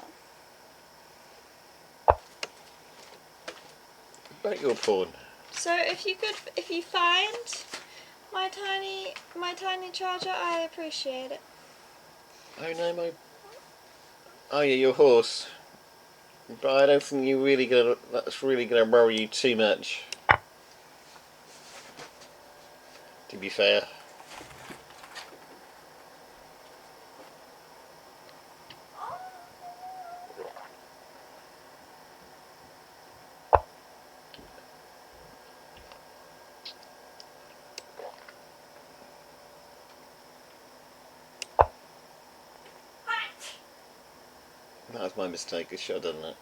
Back your pawn. So if you find my tiny charger, I appreciate it. Oh no, oh yeah, your horse. But I don't think that's really gonna worry you too much. To be fair. That was my mistake. I should have done that.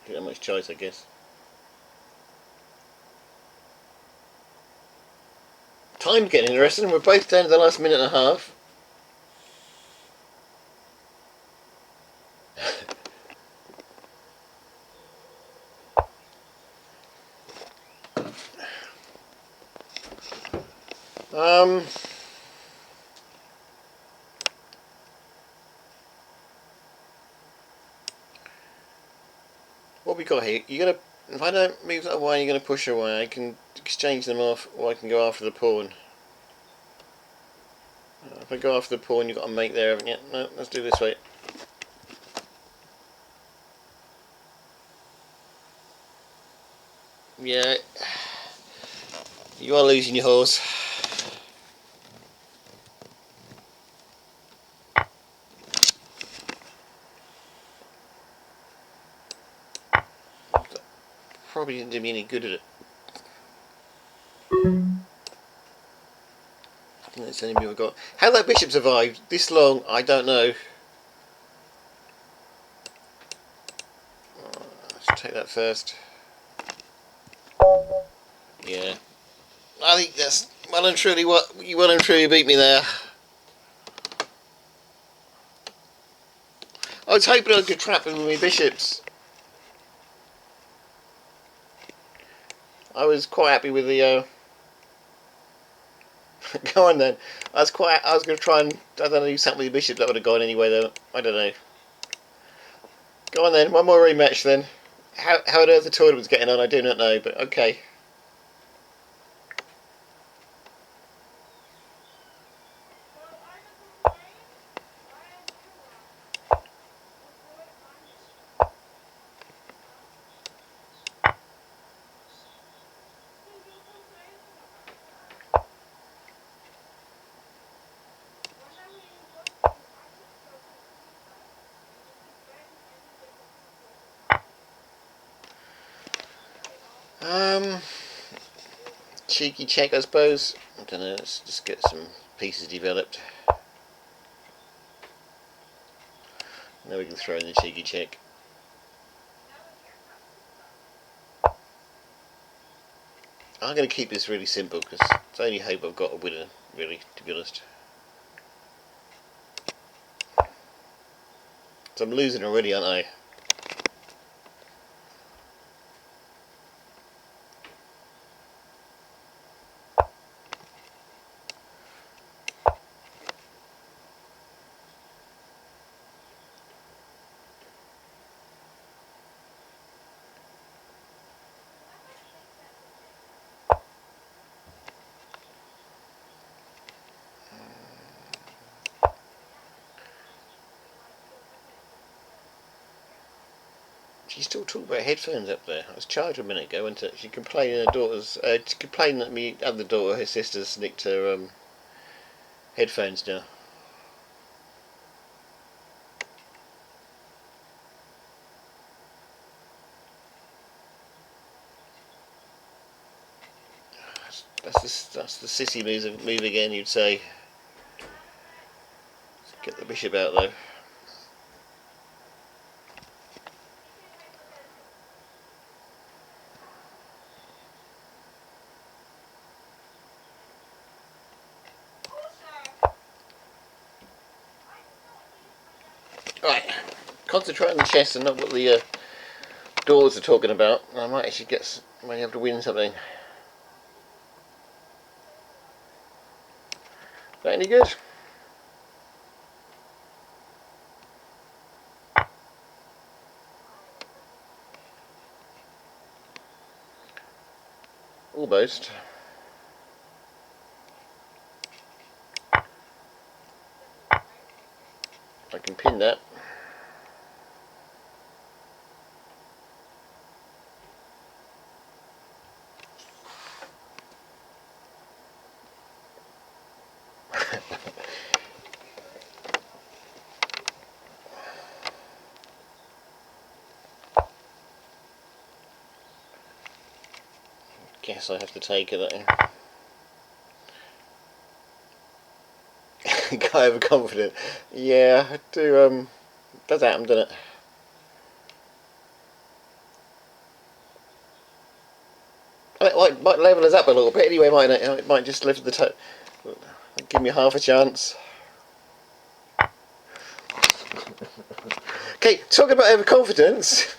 Didn't have much choice, I guess. Time's getting interesting. We're both down to the last minute and a half. What we got here? You're gonna. If I don't move that away, you're gonna push away. I can exchange them off, or I can go after the pawn. If I go after the pawn, you've got a mate there, haven't you? No, let's do this way. Yeah, you are losing your horse. Probably didn't do me any good at it. That's the enemy I've got. How that bishop survived this long, I don't know. Let's take that first. Yeah, I think that's well and truly what you well and truly beat me there. I was hoping I could trap him with my bishops. I was quite happy with the. Go on then. I was going to try and I don't know do something with the bishop that would have gone anyway though. I don't know. Go on then. One more rematch then. How on earth the tournament's getting on, I do not know, but okay. Cheeky check, I suppose. I don't know, let's just get some pieces developed. Now we can throw in the cheeky check. I'm going to keep this really simple because it's the only hope I've got a winner, really, to be honest. So I'm losing already, aren't I? She's still talking about headphones up there. I was charged a minute ago, wasn't it? She complained her daughter's. She complained that me other daughter, her sister's nicked her headphones now. That's the sissy move again. You'd say. Let's get the bishop out though. Right, concentrate on the chess and not what the doors are talking about. I might actually might have to win something. Is that any good? Almost. I can pin that. Guess I have to take it. Guy overconfident. Yeah, I do. Does happen, doesn't it? It might level us up a little bit anyway, mightn't it? It might just lift the toe. Give me half a chance. Okay, talking about overconfidence.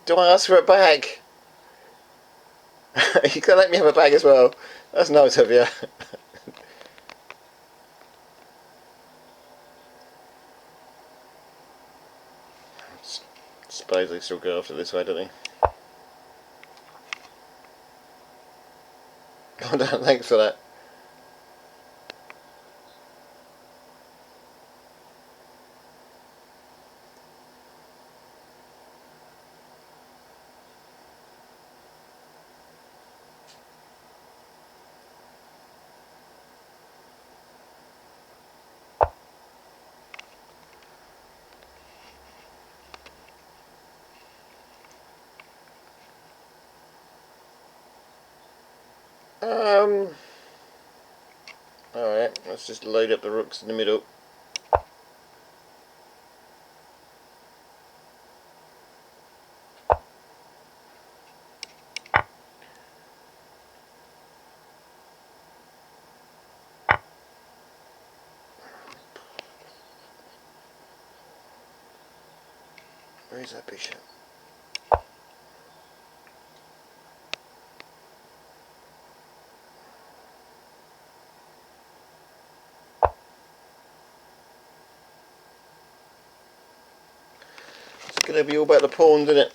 Do I ask for a bag? You can let me have a bag as well. That's nice of you. Suppose they still go after this way, don't they? Oh, no, thanks for that. Alright, let's just load up the rooks in the middle. Where's that bishop? It's going to be all about the pawns, isn't it?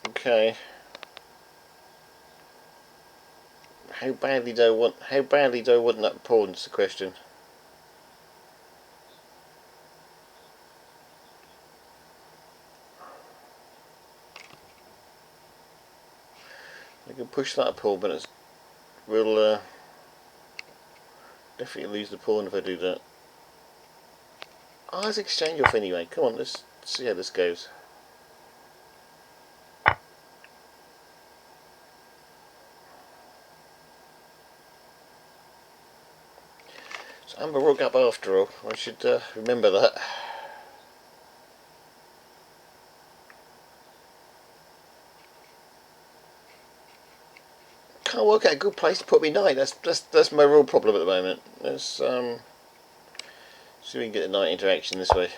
Okay. How badly do I want that pawn? Is the question. We can push that pawn, but we'll definitely lose the pawn if I do that. Oh, let's exchange off anyway. Come on, let's see how this goes. So I'm a rook up after all. I should remember that. Can't work out a good place to put me knight. That's my real problem at the moment. Let's see if we can get the knight interaction this way.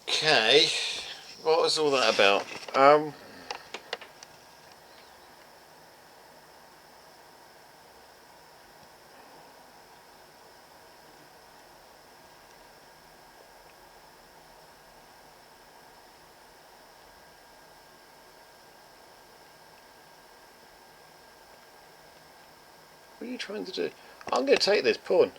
Okay, what was all that about? What are you trying to do? I'm going to take this pawn.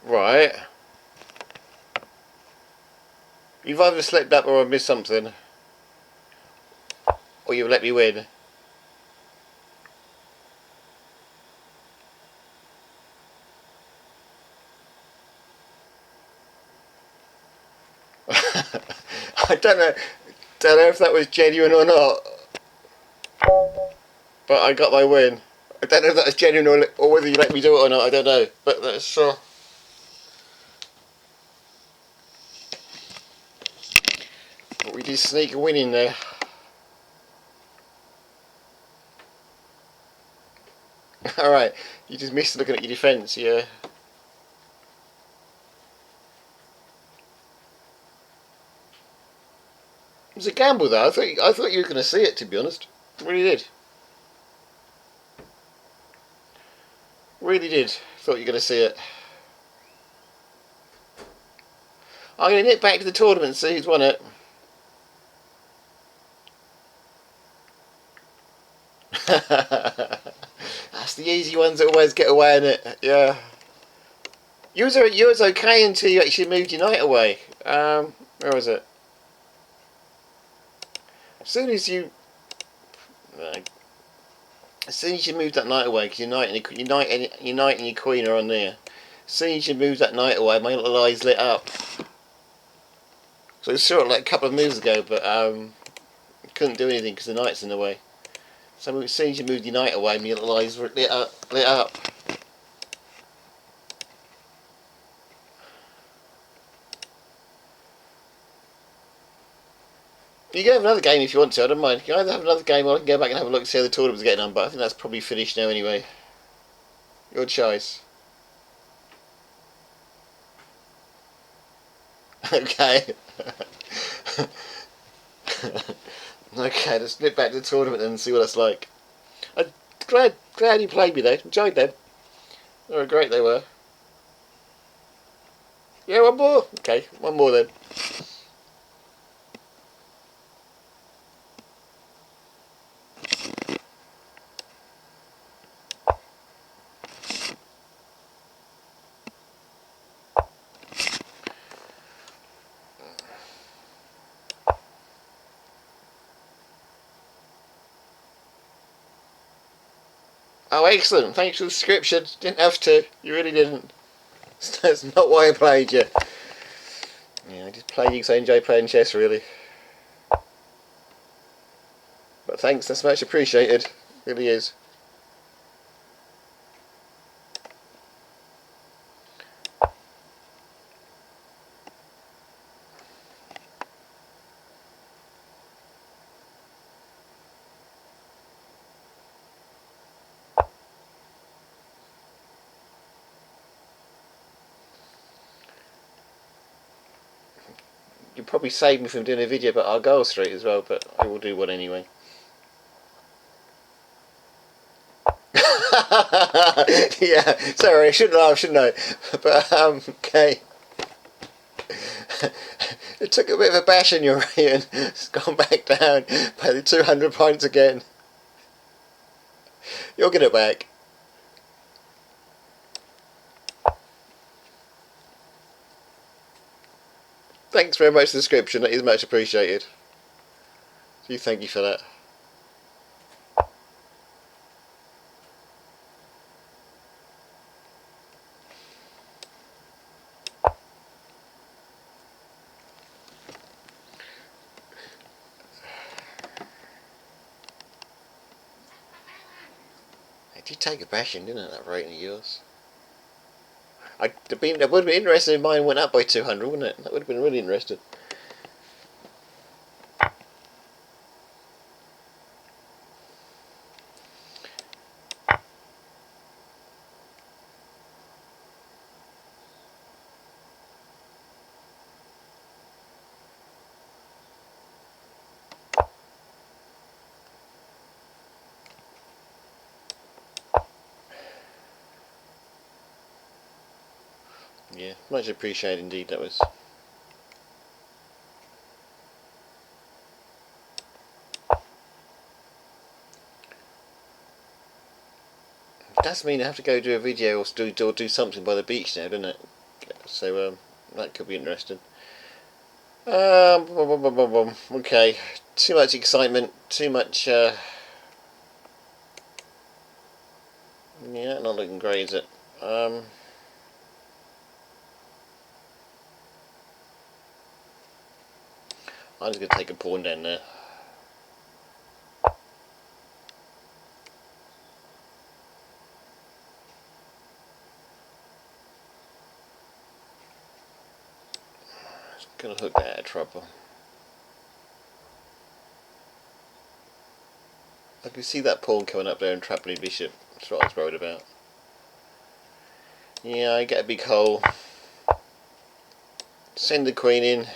Right. You've either slipped up or I missed something. Or you've let me win. I don't know if that was genuine or not. But I got my win. I don't know if that was genuine or whether you let me do it or not, I don't know. But that's but we did sneak a win in there. Alright, you just missed looking at your defence, yeah. It was a gamble though, I thought you were gonna see it, to be honest. Really did. Really did. Thought you were gonna see it. I'm gonna nip back to the tournament and see who's won it. That's the easy ones that always get away in it, yeah. You was okay until you actually moved your knight away. Where was it? As soon as you moved that knight away, because your knight and your queen are on there. As soon as you moved that knight away, my little eyes lit up. So it saw it like a couple of moves ago, but couldn't do anything because the knight's in the way. So as soon as you moved your knight away, my little eyes were lit up. You can have another game if you want to, I don't mind. You can either have another game or I can go back and have a look and see how the tournament's getting on, but I think that's probably finished now anyway. Your choice. Okay. Okay, let's nip back to the tournament and see what it's like. I'm glad you played me though. Enjoyed them. They were great, they were. Yeah, one more? Okay, one more then. Oh, excellent. Thanks for the description. Didn't have to. You really didn't. That's not why I played you. Yeah, I just play you because I enjoy playing chess, really. But thanks, that's much appreciated. Really is. You'll probably save me from doing a video about Argyle Street as well, but I will do one anyway. Yeah, sorry, I shouldn't laugh, shouldn't I? But, okay. It took a bit of a bash in your Ian. It's gone back down by the 200 points again. You'll get it back. Thanks very much for the description, that is much appreciated. So thank you for that. It did take a bashing, didn't it, that rating of yours? It would have been interesting if mine went up by 200, wouldn't it? That would have been really interesting. Yeah, much appreciated indeed, that was. It does mean I have to go do a video or do something by the beach now, doesn't it? So, that could be interesting. Okay, too much excitement, too much, yeah, not looking great, is it? I'm just going to take a pawn down there. Just going to hook that out of trouble. I can see that pawn coming up there and trapping the bishop. That's what I was worried about. Yeah, I get a big hole. Send the queen in.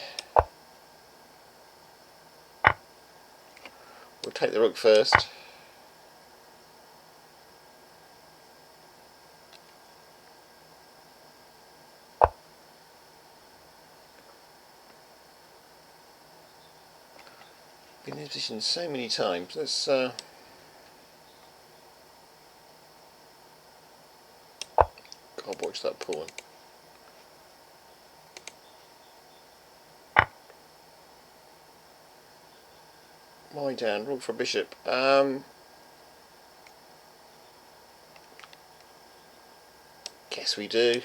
We'll take the rook first. Been in this position so many times. Let's God, watch that pawn. Why down? Rook for bishop. Guess we do.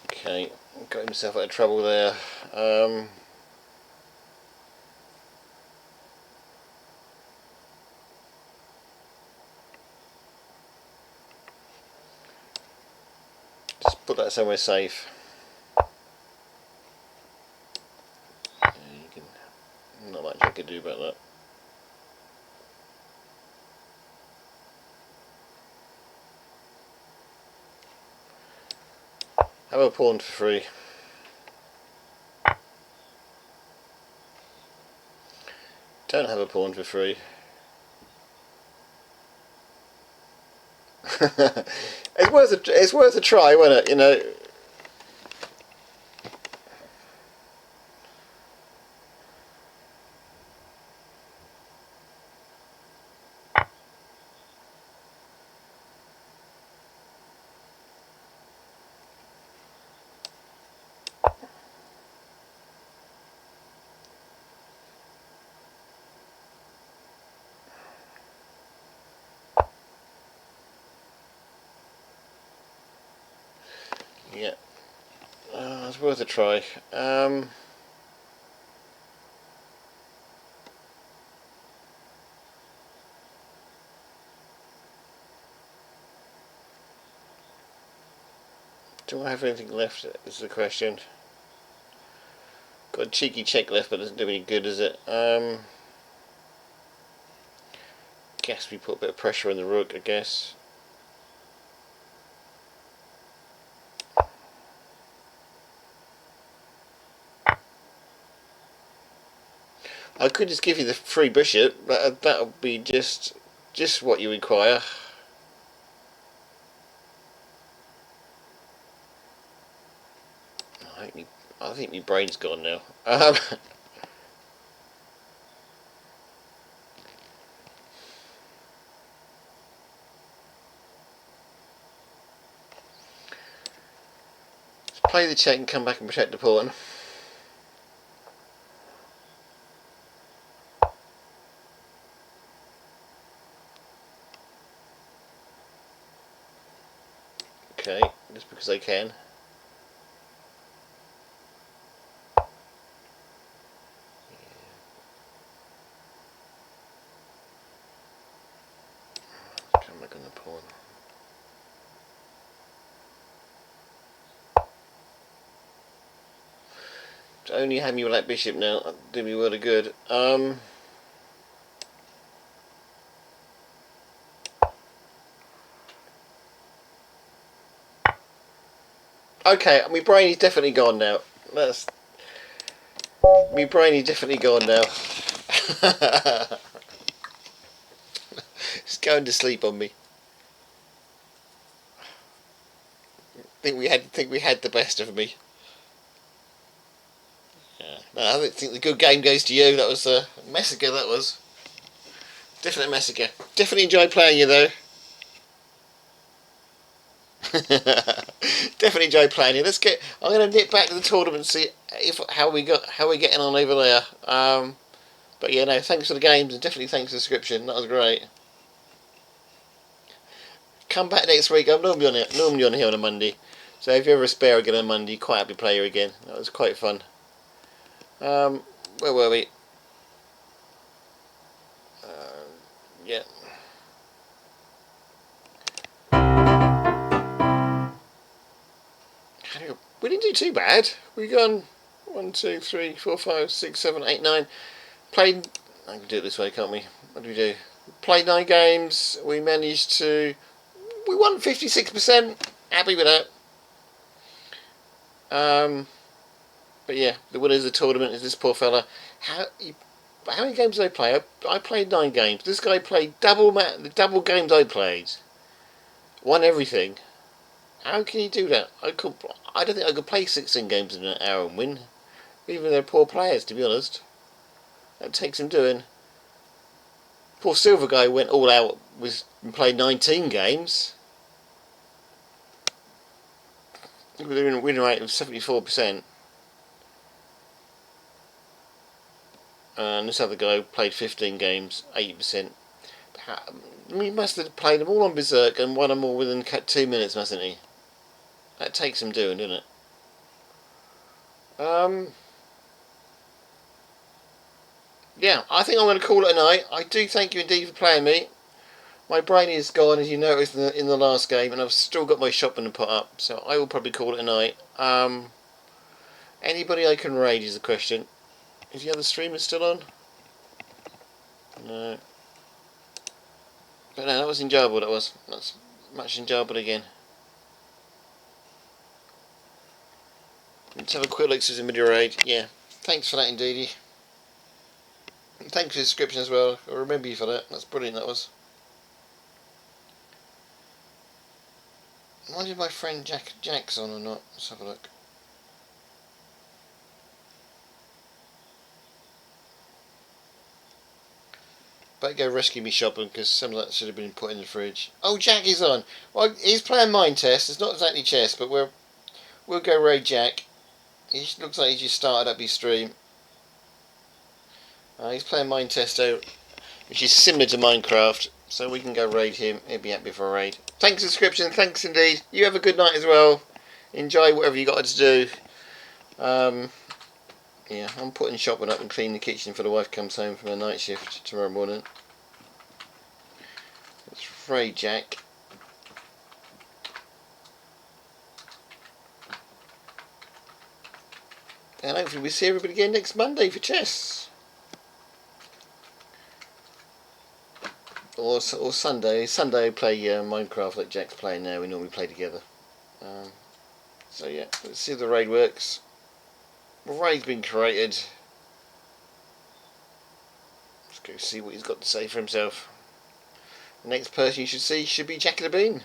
Okay, got himself out of trouble there. Just put that somewhere safe. Not much I could do about that. Have a pawn for free. Don't have a pawn for free. It's worth a try, wasn't it? You know. Yeah, it's worth a try. Do I have anything left? Is the question. Got a cheeky check left, but doesn't do any good, does it? Guess we put a bit of pressure on the rook, I guess. I could just give you the free bishop. That would be just what you require. I think my brain's gone now. Let's play the check and come back and protect the pawn. Okay, just because I can. Come back on the pawn. Only have me with that bishop now. That'll do me a world of good. Okay, my brain is definitely gone now. My brain is definitely gone now. It's going to sleep on me. Think we had the best of me. Yeah. No, I don't think the good game goes to you. That was a massacre. That was definitely a massacre. Definitely enjoyed playing you though. Definitely enjoyed playing you. I'm going to nip back to the tournament and see how we're getting on over there. But yeah, no, thanks for the games and definitely thanks for the subscription. That was great. Come back next week. I'm normally on here on a Monday. So if you're ever a spare again on Monday, quite happy to play you again. That was quite fun. Where were we? Yeah. We didn't do too bad. We gone 1, 2, 3, 4, 5, 6, 7, 8, 9. Played. I can do it this way, can't we? What do we do? Played 9 games. We managed to. We won 56%. Happy with that. But yeah, the winners of the tournament is this poor fella. How many games did I play? I played 9 games. This guy played the double games I played. Won everything. How can you do that? I don't think I could play 16 games in an hour and win. Even though they're poor players, to be honest. That takes some doing. Poor Silver guy went all out and played 19 games. With a win rate of 74%. And this other guy played 15 games, 80%. He must have played them all on Berserk and won them all within 2 minutes, mustn't he? That takes some doing, doesn't it? Yeah, I think I'm going to call it a night. I do thank you indeed for playing me. My brain is gone, as you noticed in the last game, and I've still got my shopping to put up, so I will probably call it a night. Anybody I can raid is the question. Is the other streamer still on? No. But no, that was enjoyable, that was. That's much enjoyable again. Let's have a quick look to the video raid. Yeah, thanks for that indeedy. Thanks for the subscription as well. I remember you for that. That's brilliant, that was. wonder if my friend Jack's on or not. Let's have a look. Better go rescue me shopping because some of that should have been put in the fridge. Oh, Jack is on. Well, he's playing Mind Test. It's not exactly chess, but we'll go raid Jack. He looks like he just started up his stream. He's playing Mind Test out, which is similar to Minecraft, so we can go raid him. He'll be happy for a raid. Thanks for the subscription. Thanks indeed. You have a good night as well. Enjoy whatever you got to do. Yeah, I'm putting shopping up and cleaning the kitchen before the wife comes home from her night shift tomorrow morning. Let's raid Jack. And hopefully we'll see everybody again next Monday for chess. Or Sunday. Sunday I play Minecraft like Jack's playing now. We normally play together. So yeah, let's see if the raid works. The raid's been created. Let's go see what he's got to say for himself. The next person you should see should be Jack the Bean.